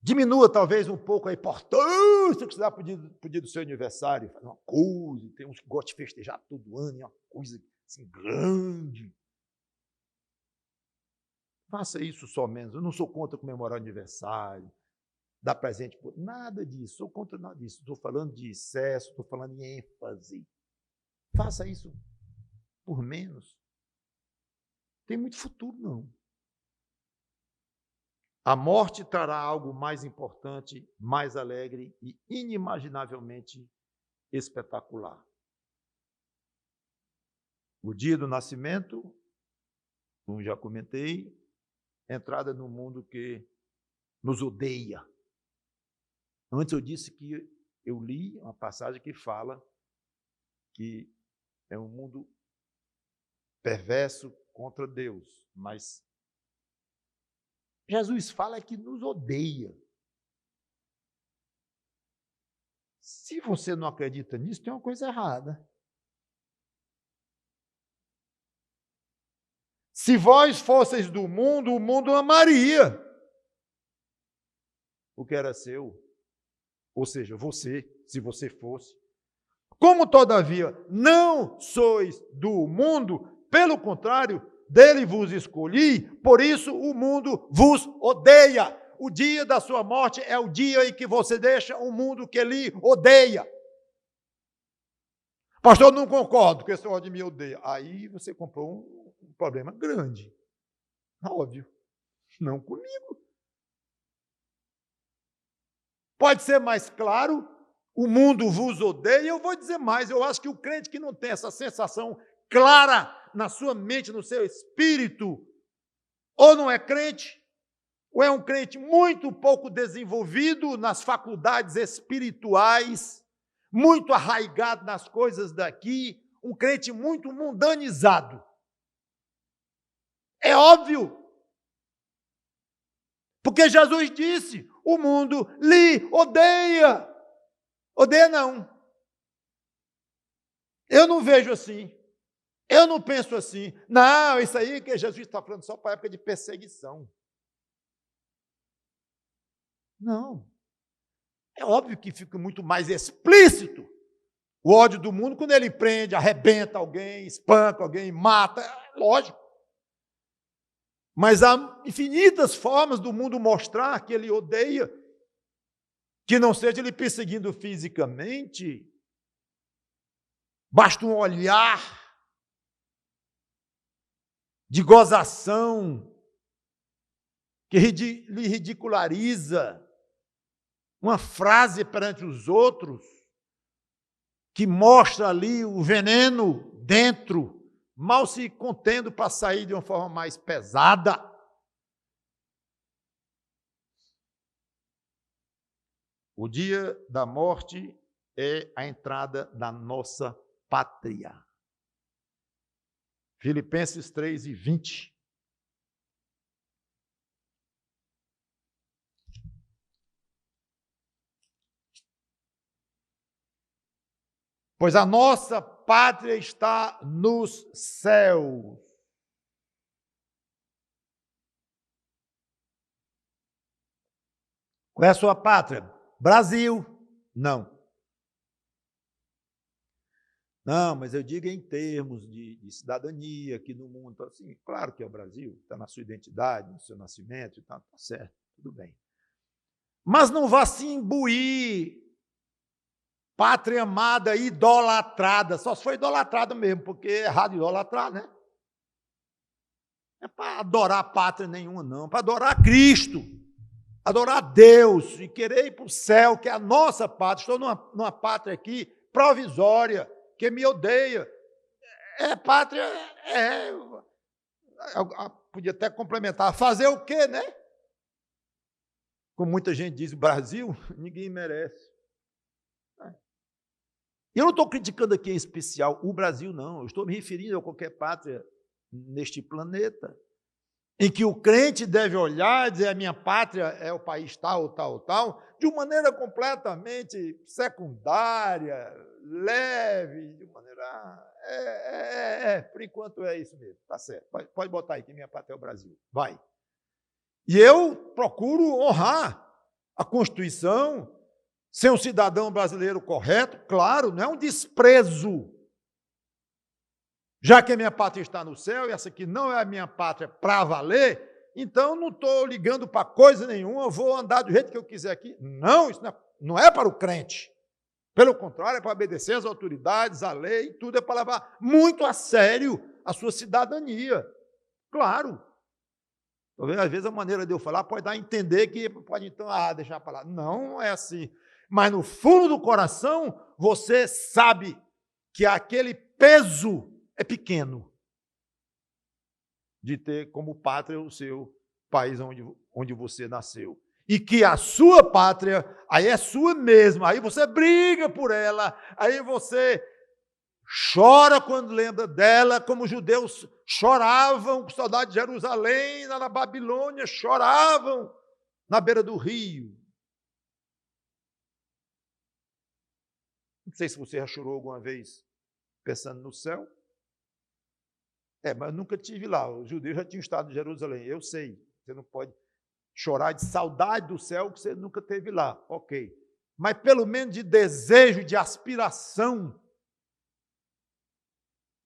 Diminua talvez um pouco a importância que você dá para o dia do seu aniversário. Faz uma coisa, tem uns que gostam de festejar todo ano, é uma coisa assim grande. Faça isso só menos. Eu não sou contra comemorar aniversário, dar presente, nada disso, sou contra nada disso. Estou falando de excesso, estou falando em ênfase. faça isso por menos. Tem muito futuro, não. A morte trará algo mais importante, mais alegre e inimaginavelmente espetacular. O dia do nascimento, como já comentei, entrada no mundo que nos odeia. Antes eu disse que eu li uma passagem que fala que é um mundo perverso contra Deus, mas Jesus fala que nos odeia. Se você não acredita nisso, tem uma coisa errada. Se vós fosseis do mundo, o mundo amaria o que era seu. Ou seja, você, se você fosse. Como, todavia, não sois do mundo, pelo contrário, dele vos escolhi, por isso o mundo vos odeia. O dia da sua morte é o dia em que você deixa um mundo que lhe odeia. Pastor, não concordo que esse ódio me odeia. Aí você comprou um problema grande. Óbvio. Não comigo. Pode ser mais claro, o mundo vos odeia. Eu vou dizer mais, eu acho que o crente que não tem essa sensação clara na sua mente, no seu espírito, ou não é crente, ou é um crente muito pouco desenvolvido nas faculdades espirituais, muito arraigado nas coisas daqui, um crente muito mundanizado. É óbvio. Porque Jesus disse, o mundo lhe odeia. Odeia não. Eu não vejo assim. Eu não penso assim. Não, isso aí que Jesus está falando só para a época de perseguição. Não. É óbvio que fica muito mais explícito o ódio do mundo quando ele prende, arrebenta alguém, espanca alguém, mata. É lógico. Mas há infinitas formas do mundo mostrar que ele odeia, que não seja ele perseguindo fisicamente. Basta um olhar de gozação que lhe ridiculariza, uma frase perante os outros que mostra ali o veneno dentro, mal se contendo para sair de uma forma mais pesada. O dia da morte é a entrada da nossa pátria. Filipenses 3:20. Pois a nossa pátria está nos céus. Qual é a sua pátria? Brasil? Não. Não, mas eu digo em termos de cidadania aqui no mundo. Assim, claro que é o Brasil, está na sua identidade, no seu nascimento e tal, está certo, tudo bem. Mas não vá se imbuir. Pátria amada, idolatrada. Só se for idolatrada mesmo, porque é errado idolatrar, né? Não é para adorar a pátria nenhuma, não. Para adorar Cristo. Adorar Deus e querer ir para o céu, que é a nossa pátria. Estou numa pátria aqui provisória, que me odeia. Pátria, podia até complementar. Fazer o quê, né? Como muita gente diz, o Brasil, ninguém merece. Eu não estou criticando aqui em especial o Brasil, não. Eu estou me referindo a qualquer pátria neste planeta, em que o crente deve olhar e dizer a minha pátria é o país tal, tal, tal, de uma maneira completamente secundária, leve, de maneira... por enquanto é isso mesmo, tá certo. Pode botar aí que minha pátria é o Brasil. Vai. E eu procuro honrar a Constituição, ser um cidadão brasileiro correto, claro, não é um desprezo. Já que a minha pátria está no céu, e essa aqui não é a minha pátria para valer, então não estou ligando para coisa nenhuma, eu vou andar do jeito que eu quiser aqui. Não, isso não é para o crente. Pelo contrário, é para obedecer às autoridades, à lei, tudo é para levar muito a sério a sua cidadania. Claro. Talvez, às vezes, a maneira de eu falar pode dar a entender que pode, então, deixar para lá. Não é assim. Mas, no fundo do coração, você sabe que aquele peso é pequeno de ter como pátria o seu país onde você nasceu. E que a sua pátria, aí é sua mesmo, aí você briga por ela, aí você chora quando lembra dela, como os judeus choravam com saudade de Jerusalém, lá na Babilônia, choravam na beira do rio. Não sei se você já chorou alguma vez pensando no céu. Mas eu nunca estive lá, os judeus já tinham estado em Jerusalém, eu sei, você não pode chorar de saudade do céu que você nunca esteve lá, ok. Mas pelo menos de desejo, de aspiração.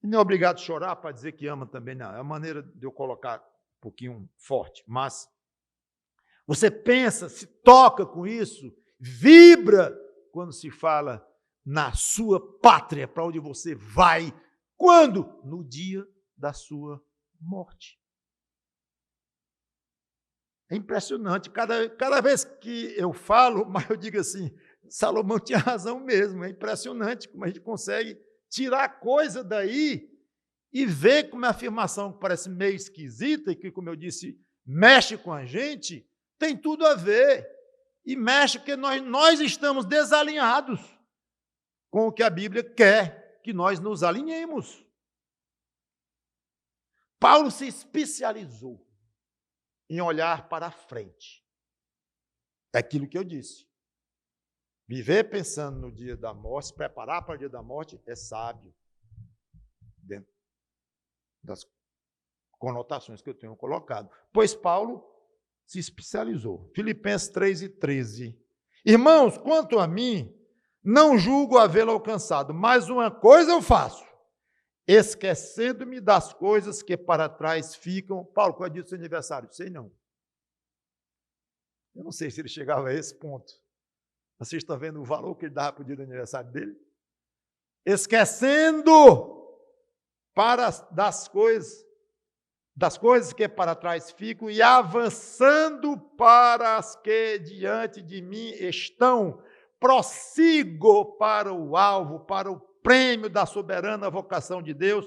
Não é obrigado a chorar para dizer que ama também, não. É a maneira de eu colocar um pouquinho forte. Mas você pensa, se toca com isso, vibra quando se fala na sua pátria, para onde você vai. Quando? No dia da sua morte. É impressionante, cada vez que eu falo, mas eu digo assim, Salomão tinha razão mesmo, é impressionante como a gente consegue tirar coisa daí e ver como a afirmação que parece meio esquisita e que, como eu disse, mexe com a gente, tem tudo a ver. E mexe porque nós estamos desalinhados com o que a Bíblia quer que nós nos alinhemos. Paulo se especializou em olhar para a frente. É aquilo que eu disse. Viver pensando no dia da morte, se preparar para o dia da morte, é sábio. Dentro das conotações que eu tenho colocado. Pois Paulo se especializou. Filipenses 3:13. Irmãos, quanto a mim, não julgo havê-lo alcançado, mas uma coisa eu faço, esquecendo-me das coisas que para trás ficam. Paulo, qual é o dia do seu aniversário? Sei não. Eu não sei se ele chegava a esse ponto. Vocês estão vendo o valor que ele dava para o dia do aniversário dele? Esquecendo das coisas que para trás ficam e avançando para as que diante de mim estão, prossigo para o alvo, para o prêmio da soberana vocação de Deus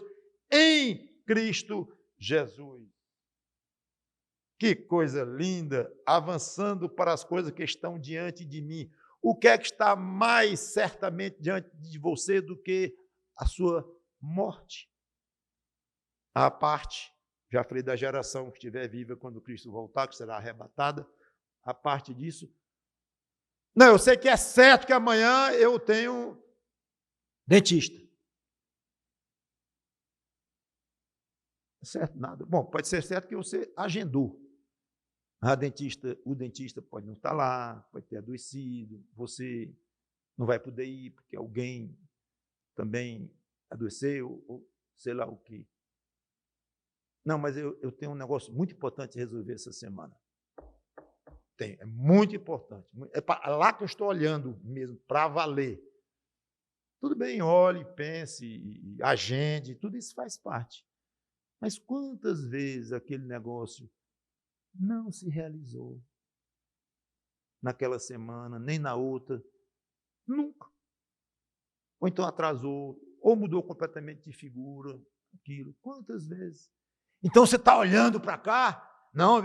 em Cristo Jesus. Que coisa linda, avançando para as coisas que estão diante de mim. O que é que está mais certamente diante de você do que a sua morte? A parte, já falei da geração que estiver viva quando Cristo voltar, que será arrebatada, a parte disso. Não, eu sei que é certo que amanhã eu tenho dentista. Certo, nada. Bom, pode ser certo que você agendou. O dentista pode não estar lá, pode ter adoecido, você não vai poder ir porque alguém também adoeceu, ou sei lá o quê. Não, mas eu tenho um negócio muito importante a resolver essa semana. Tem, é muito importante. É lá que eu estou olhando mesmo, para valer. Tudo bem, olhe, pense, e agende, tudo isso faz parte. Mas quantas vezes aquele negócio não se realizou naquela semana, nem na outra? Nunca. Ou então atrasou, ou mudou completamente de figura, aquilo. Quantas vezes? Então você está olhando para cá? Não,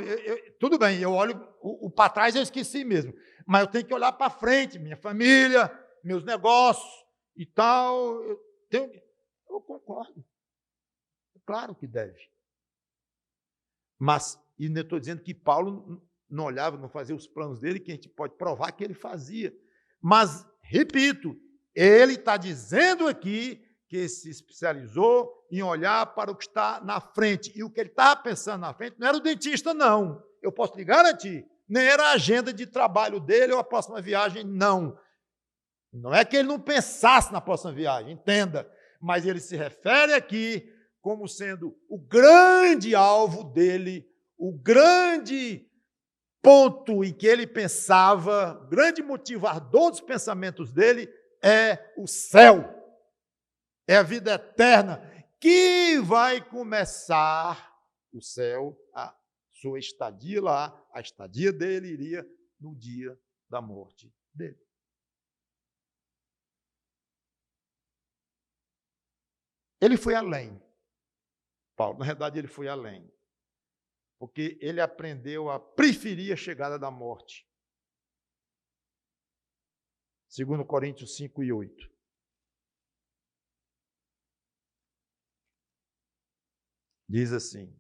tudo bem, eu olho o para trás, eu esqueci mesmo. Mas eu tenho que olhar para frente, minha família, meus negócios e tal. Eu concordo. Claro que deve. Mas, e não estou dizendo que Paulo não olhava, não fazia os planos dele, que a gente pode provar que ele fazia. Mas, repito, ele está dizendo aqui que se especializou em olhar para o que está na frente. E o que ele estava pensando na frente não era o dentista, não. Eu posso lhe garantir. Nem era a agenda de trabalho dele ou a próxima viagem, não. Não é que ele não pensasse na próxima viagem, entenda. Mas ele se refere aqui como sendo o grande alvo dele, o grande ponto em que ele pensava, o grande motivador dos pensamentos dele, é o céu, é a vida eterna, que vai começar o céu, a sua estadia lá, a estadia dele iria no dia da morte dele. Ele foi além, Paulo, na verdade ele foi além, porque ele aprendeu a preferir a chegada da morte. 2 Coríntios 5:8. Diz assim: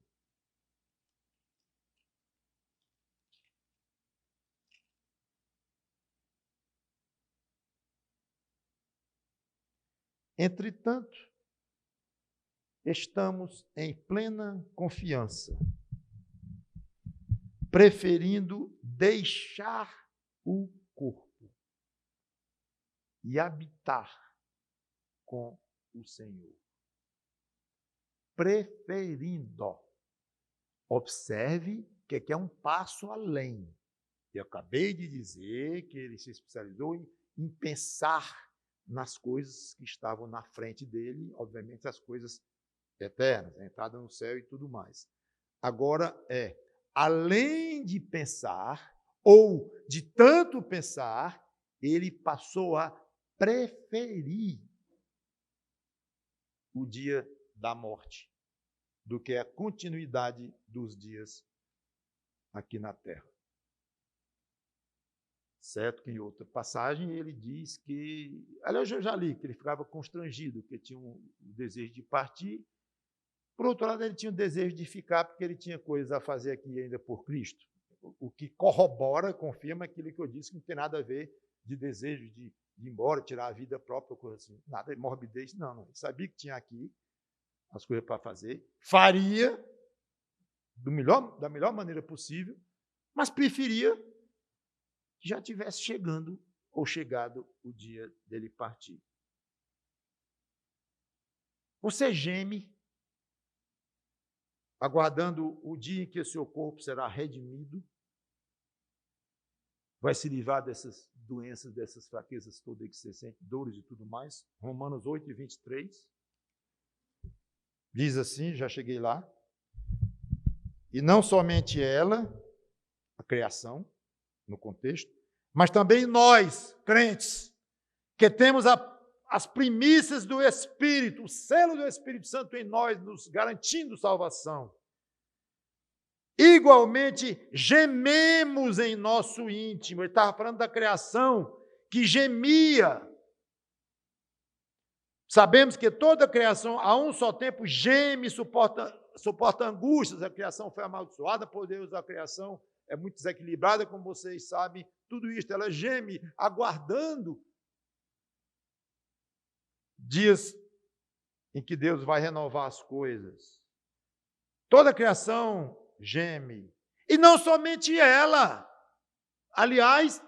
entretanto, estamos em plena confiança, preferindo deixar o corpo e habitar com o Senhor. Preferindo. Observe que é um passo além. Eu acabei de dizer que ele se especializou em pensar nas coisas que estavam na frente dele, obviamente as coisas eternas, a entrada no céu e tudo mais. Agora além de pensar, ou de tanto pensar, ele passou a preferir o dia da morte do que a continuidade dos dias aqui na terra. Certo que em outra passagem ele diz que, aliás, eu já li que ele ficava constrangido, que tinha o desejo de partir. Por outro lado, ele tinha o desejo de ficar, porque ele tinha coisas a fazer aqui ainda por Cristo. O que corrobora, confirma aquilo que eu disse, que não tem nada a ver de desejo de ir embora, tirar a vida própria, coisa assim. Nada de morbidez, não. Ele sabia que tinha aqui as coisas para fazer, faria da melhor maneira possível, mas preferia que já tivesse chegando ou chegado o dia dele partir. Você geme, aguardando o dia em que o seu corpo será redimido, vai se livrar dessas doenças, dessas fraquezas todas que você sente, dores e tudo mais. Romanos 8:23. Diz assim, já cheguei lá. E não somente ela, a criação, no contexto, mas também nós, crentes, que temos as primícias do Espírito, o selo do Espírito Santo em nós, nos garantindo salvação. Igualmente, gememos em nosso íntimo. Ele estava falando da criação que gemia. Sabemos que toda a criação, a um só tempo, geme, suporta angústias. A criação foi amaldiçoada por Deus, a criação é muito desequilibrada, como vocês sabem. Tudo isso, ela geme, aguardando dias em que Deus vai renovar as coisas. Toda a criação geme. E não somente ela. Aliás,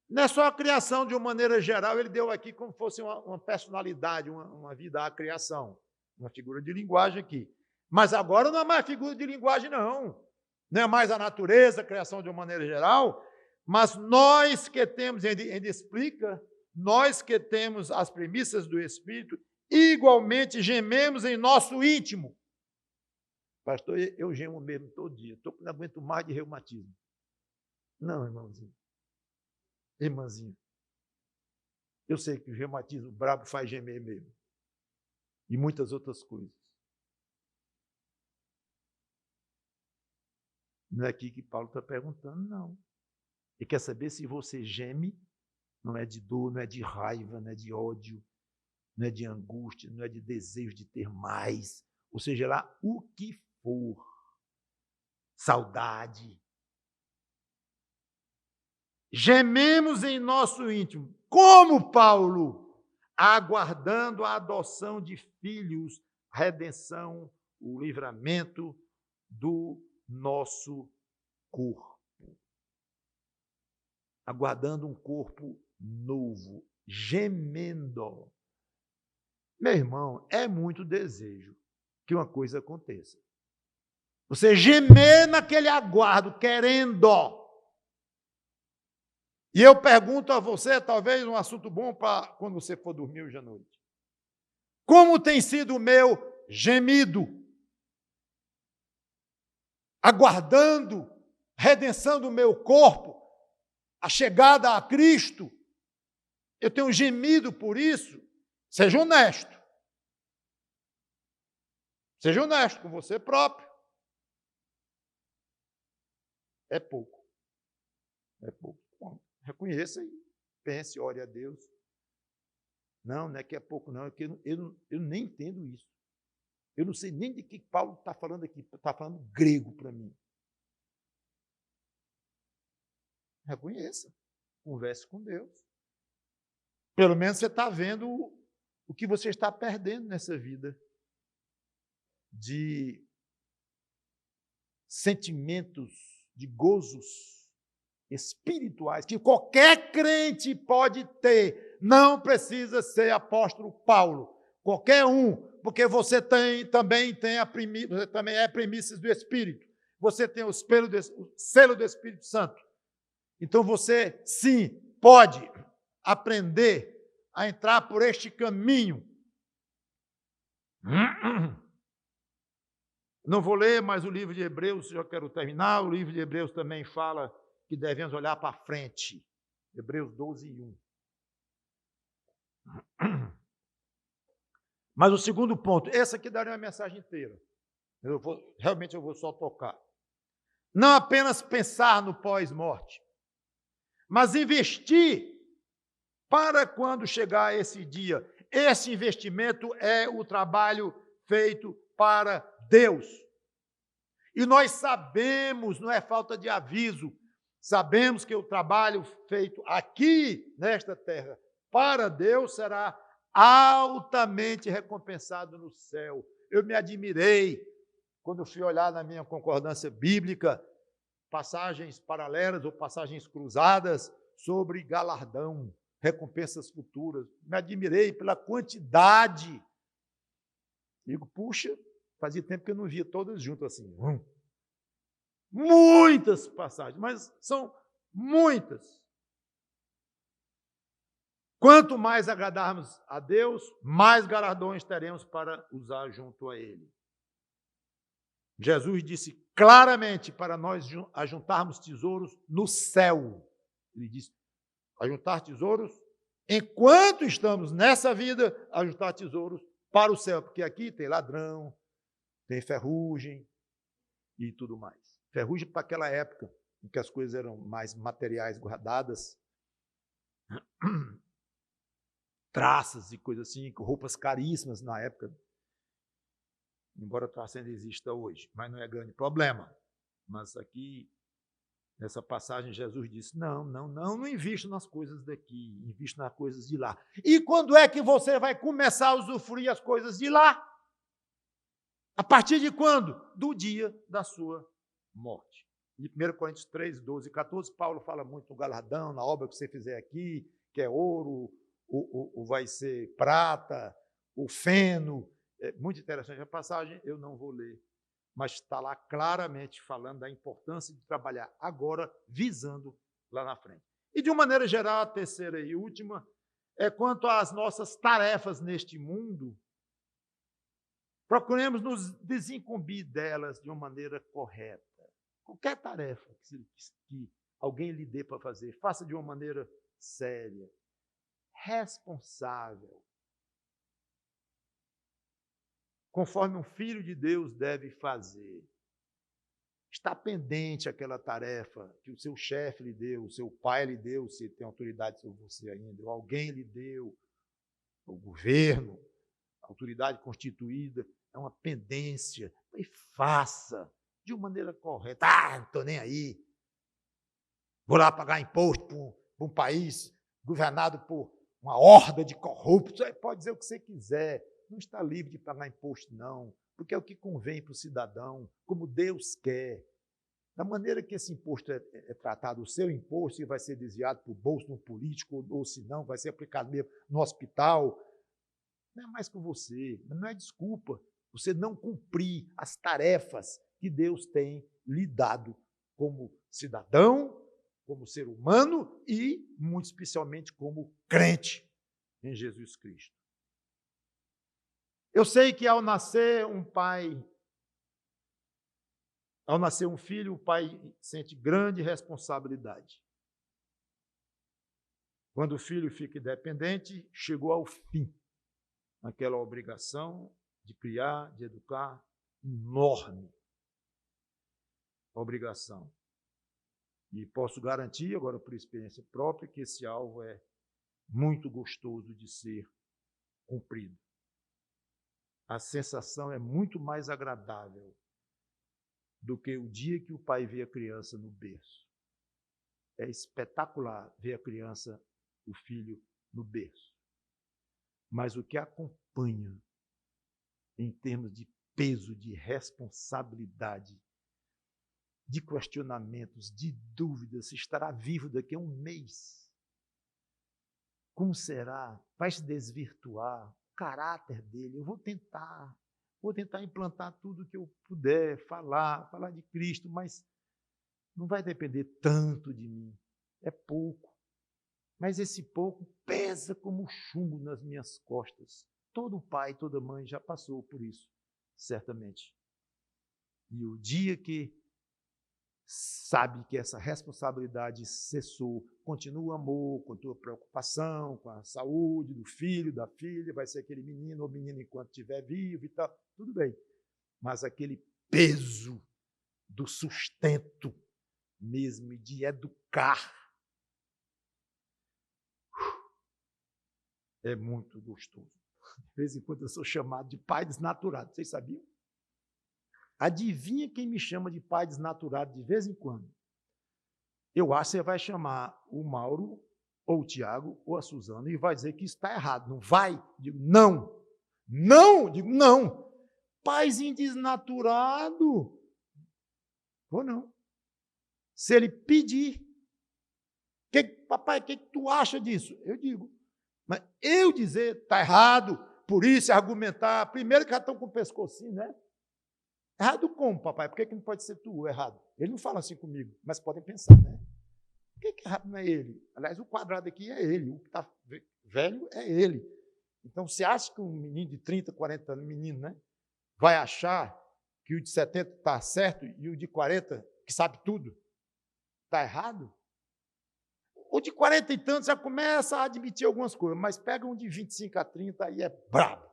não é só a criação de uma maneira geral, ele deu aqui como se fosse uma personalidade, uma vida à criação. Uma figura de linguagem aqui. Mas agora não é mais figura de linguagem, não. Não é mais a natureza, a criação de uma maneira geral, mas nós que temos, ele explica, nós que temos as premissas do Espírito, igualmente gememos em nosso íntimo. Pastor, eu gemo mesmo todo dia, não aguento mais de reumatismo. Não, irmãozinho. Irmãzinha, eu sei que o reumatismo brabo faz gemer mesmo. E muitas outras coisas. Não é aqui que Paulo está perguntando, não. Ele quer saber se você geme, não é de dor, não é de raiva, não é de ódio, não é de angústia, não é de desejo de ter mais, ou seja lá o que for. Saudade. Gememos em nosso íntimo, como Paulo, aguardando a adoção de filhos, a redenção, o livramento do nosso corpo. Aguardando um corpo novo, gemendo. Meu irmão, é muito desejo que uma coisa aconteça. Você gemer naquele aguardo, querendo. E eu pergunto a você, talvez um assunto bom para quando você for dormir hoje à noite. Como tem sido o meu gemido, aguardando a redenção do meu corpo, a chegada a Cristo? Eu tenho gemido por isso? Seja honesto. Seja honesto com você próprio. É pouco. É pouco. Bom, reconheça e pense, ore a Deus. Não é que é pouco, não. É que eu nem entendo isso. Eu não sei nem de que Paulo está falando aqui. Está falando grego para mim. Reconheça. Converse com Deus. Pelo menos você está vendo o que você está perdendo nessa vida de sentimentos, de gozos espirituais que qualquer crente pode ter. Não precisa ser apóstolo Paulo. Qualquer um, porque você também é primícias do Espírito. Você tem o selo do Espírito Santo. Então você, sim, pode aprender a entrar por este caminho. Não vou ler mais o livro de Hebreus, já quero terminar. O livro de Hebreus também fala que devemos olhar para frente. Hebreus 12:1. Mas o segundo ponto, esse aqui daria uma mensagem inteira. Realmente eu vou só tocar. Não apenas pensar no pós-morte, mas investir para quando chegar esse dia. Esse investimento é o trabalho feito para Deus. E nós sabemos, não é falta de aviso, sabemos que o trabalho feito aqui, nesta terra, para Deus, será altamente recompensado no céu. Eu me admirei quando fui olhar na minha concordância bíblica, passagens paralelas ou passagens cruzadas sobre galardão, recompensas futuras. Me admirei pela quantidade. Digo, puxa, fazia tempo que eu não via todas juntas assim. Muitas passagens, mas são muitas. Quanto mais agradarmos a Deus, mais galardões teremos para usar junto a Ele. Jesus disse claramente para nós ajuntarmos tesouros no céu. Ele disse, ajuntar tesouros, enquanto estamos nessa vida, ajuntar tesouros para o céu, porque aqui tem ladrão, tem ferrugem e tudo mais. Ferrugem para aquela época em que as coisas eram mais materiais guardadas, traças e coisas assim, roupas caríssimas na época, embora a traça ainda exista hoje, mas não é grande problema. Mas aqui, nessa passagem, Jesus disse, não invista nas coisas daqui, invista nas coisas de lá. E quando é que você vai começar a usufruir as coisas de lá? A partir de quando? Do dia da sua morte. Em 1 Coríntios 3, 12 e 14, Paulo fala muito no galardão, na obra que você fizer aqui, que é ouro, ou vai ser prata, o feno. É muito interessante a passagem, eu não vou ler, mas está lá claramente falando da importância de trabalhar agora, visando lá na frente. E de uma maneira geral, a terceira e última, é quanto às nossas tarefas neste mundo, procuremos nos desincumbir delas de uma maneira correta. Qualquer tarefa que alguém lhe dê para fazer, faça de uma maneira séria, responsável, conforme um filho de Deus deve fazer. Está pendente aquela tarefa que o seu chefe lhe deu, o seu pai lhe deu, se tem autoridade sobre você ainda, ou alguém lhe deu, o governo, a autoridade constituída, é uma pendência. E faça de uma maneira correta. Não estou nem aí. Vou lá pagar imposto para um país governado por uma horda de corruptos. Pode dizer o que você quiser. Não está livre de pagar imposto, não, porque é o que convém para o cidadão, como Deus quer. Da maneira que esse imposto é tratado, o seu imposto vai ser desviado para o bolso de um político, ou se não, vai ser aplicado mesmo no hospital. Não é mais com você, não é desculpa você não cumprir as tarefas que Deus tem lhe dado como cidadão, como ser humano e, muito especialmente, como crente em Jesus Cristo. Eu sei que ao nascer um filho, o pai sente grande responsabilidade. Quando o filho fica independente, chegou ao fim aquela obrigação de criar, de educar, enorme obrigação. E posso garantir, agora por experiência própria, que esse alvo é muito gostoso de ser cumprido. A sensação é muito mais agradável do que o dia que o pai vê a criança no berço. É espetacular ver a criança, o filho, no berço. Mas o que acompanha em termos de peso, de responsabilidade, de questionamentos, de dúvidas, se estará vivo daqui a um mês. Como será? Vai se desvirtuar? O caráter dele? Eu vou tentar implantar tudo que eu puder, falar de Cristo, mas não vai depender tanto de mim. É pouco. Mas esse pouco pesa como chumbo nas minhas costas. Todo pai, toda mãe já passou por isso, certamente. E o dia que sabe que essa responsabilidade cessou, continua o amor, continua a preocupação com a saúde do filho, da filha, vai ser aquele menino ou menina enquanto estiver vivo e tal, tudo bem. Mas aquele peso do sustento mesmo e de educar é muito gostoso. De vez em quando eu sou chamado de pai desnaturado, vocês sabiam? Adivinha quem me chama de pai desnaturado de vez em quando? Eu acho que você vai chamar o Mauro, ou o Tiago, ou a Suzana, e vai dizer que isso está errado. Não vai? Digo, não. Não? Digo, não. Paizinho desnaturado. Vou não. Se ele pedir, papai, o que tu acha disso? Eu digo. Mas eu dizer, está errado, por isso, argumentar, primeiro que já estão com o pescocinho, né? Errado como, papai? Por que não pode ser tu errado? Ele não fala assim comigo, mas podem pensar, né? Por que errado não é ele? Aliás, o quadrado aqui é ele, o que está velho é ele. Então, você acha que um menino de 30, 40 anos, menino, né? Vai achar que o de 70 está certo e o de 40, que sabe tudo, está errado? O de 40 e tantos já começa a admitir algumas coisas, mas pega um de 25 a 30, aí é brabo.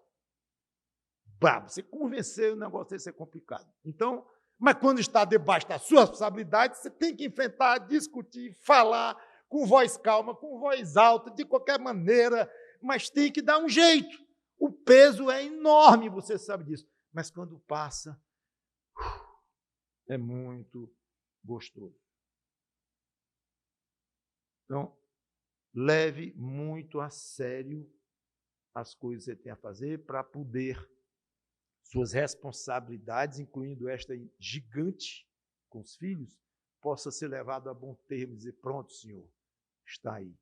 Brabo. Você convencer o negócio desse é complicado. Então, mas quando está debaixo da sua responsabilidade, você tem que enfrentar, discutir, falar com voz calma, com voz alta, de qualquer maneira, mas tem que dar um jeito. O peso é enorme, você sabe disso. Mas quando passa, é muito gostoso. Então, leve muito a sério as coisas que você tem a fazer para poder suas responsabilidades, incluindo esta gigante com os filhos, possa ser levado a bom termo e dizer, pronto, Senhor, está aí.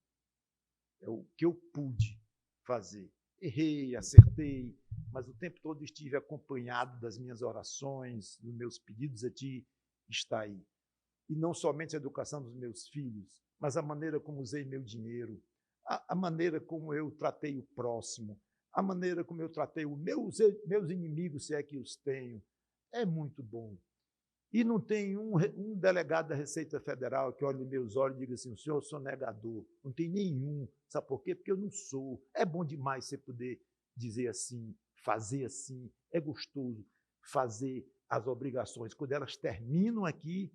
É o que eu pude fazer. Errei, acertei, mas o tempo todo estive acompanhado das minhas orações, dos meus pedidos a Ti, está aí. E não somente a educação dos meus filhos, mas a maneira como usei meu dinheiro, a maneira como eu tratei o próximo, a maneira como eu tratei os meus inimigos, se é que os tenho, é muito bom. E não tem um delegado da Receita Federal que olhe nos meus olhos e diga assim, o senhor, eu sou negador. Não tem nenhum. Sabe por quê? Porque eu não sou. É bom demais você poder dizer assim, fazer assim. É gostoso fazer as obrigações. Quando elas terminam aqui,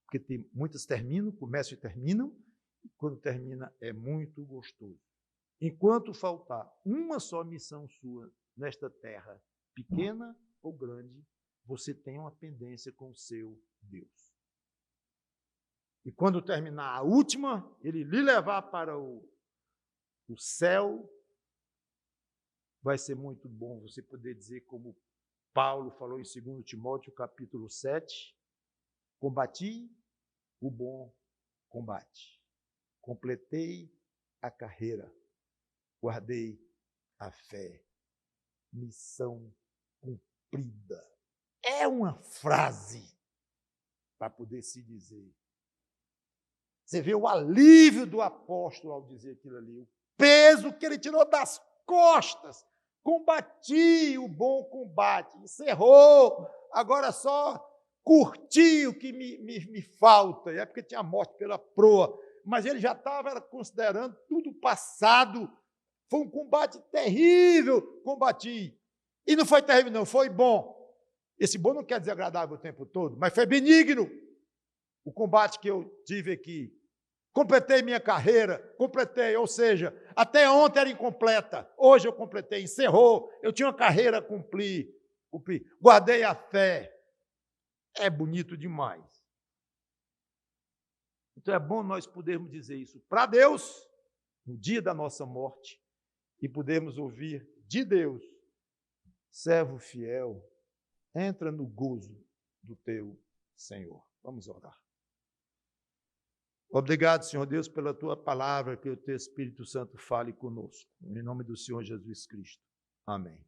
porque muitas terminam, começam e terminam, e quando termina é muito gostoso. Enquanto faltar uma só missão sua nesta terra, pequena ou grande, você tem uma pendência com o seu Deus. E quando terminar a última, ele lhe levar para o céu, vai ser muito bom você poder dizer, como Paulo falou em 2 Timóteo, capítulo 7, combati o bom combate, completei a carreira, guardei a fé, missão cumprida. É uma frase para poder se dizer. Você vê o alívio do apóstolo ao dizer aquilo ali, o peso que ele tirou das costas. Combati o bom combate, encerrou, agora só curti o que me falta. É porque tinha morte pela proa, mas ele já estava considerando tudo passado. Foi um combate terrível, combati. E não foi terrível, não, foi bom. Esse bom não quer dizer agradável o tempo todo, mas foi benigno. O combate que eu tive aqui. Completei minha carreira, completei, ou seja, até ontem era incompleta, hoje eu completei, encerrou, eu tinha uma carreira a cumprir, guardei a fé. É bonito demais. Então é bom nós podermos dizer isso para Deus, no dia da nossa morte, e podermos ouvir de Deus, servo fiel, entra no gozo do teu Senhor. Vamos orar. Obrigado, Senhor Deus, pela tua palavra, que o teu Espírito Santo fale conosco. Em nome do Senhor Jesus Cristo. Amém.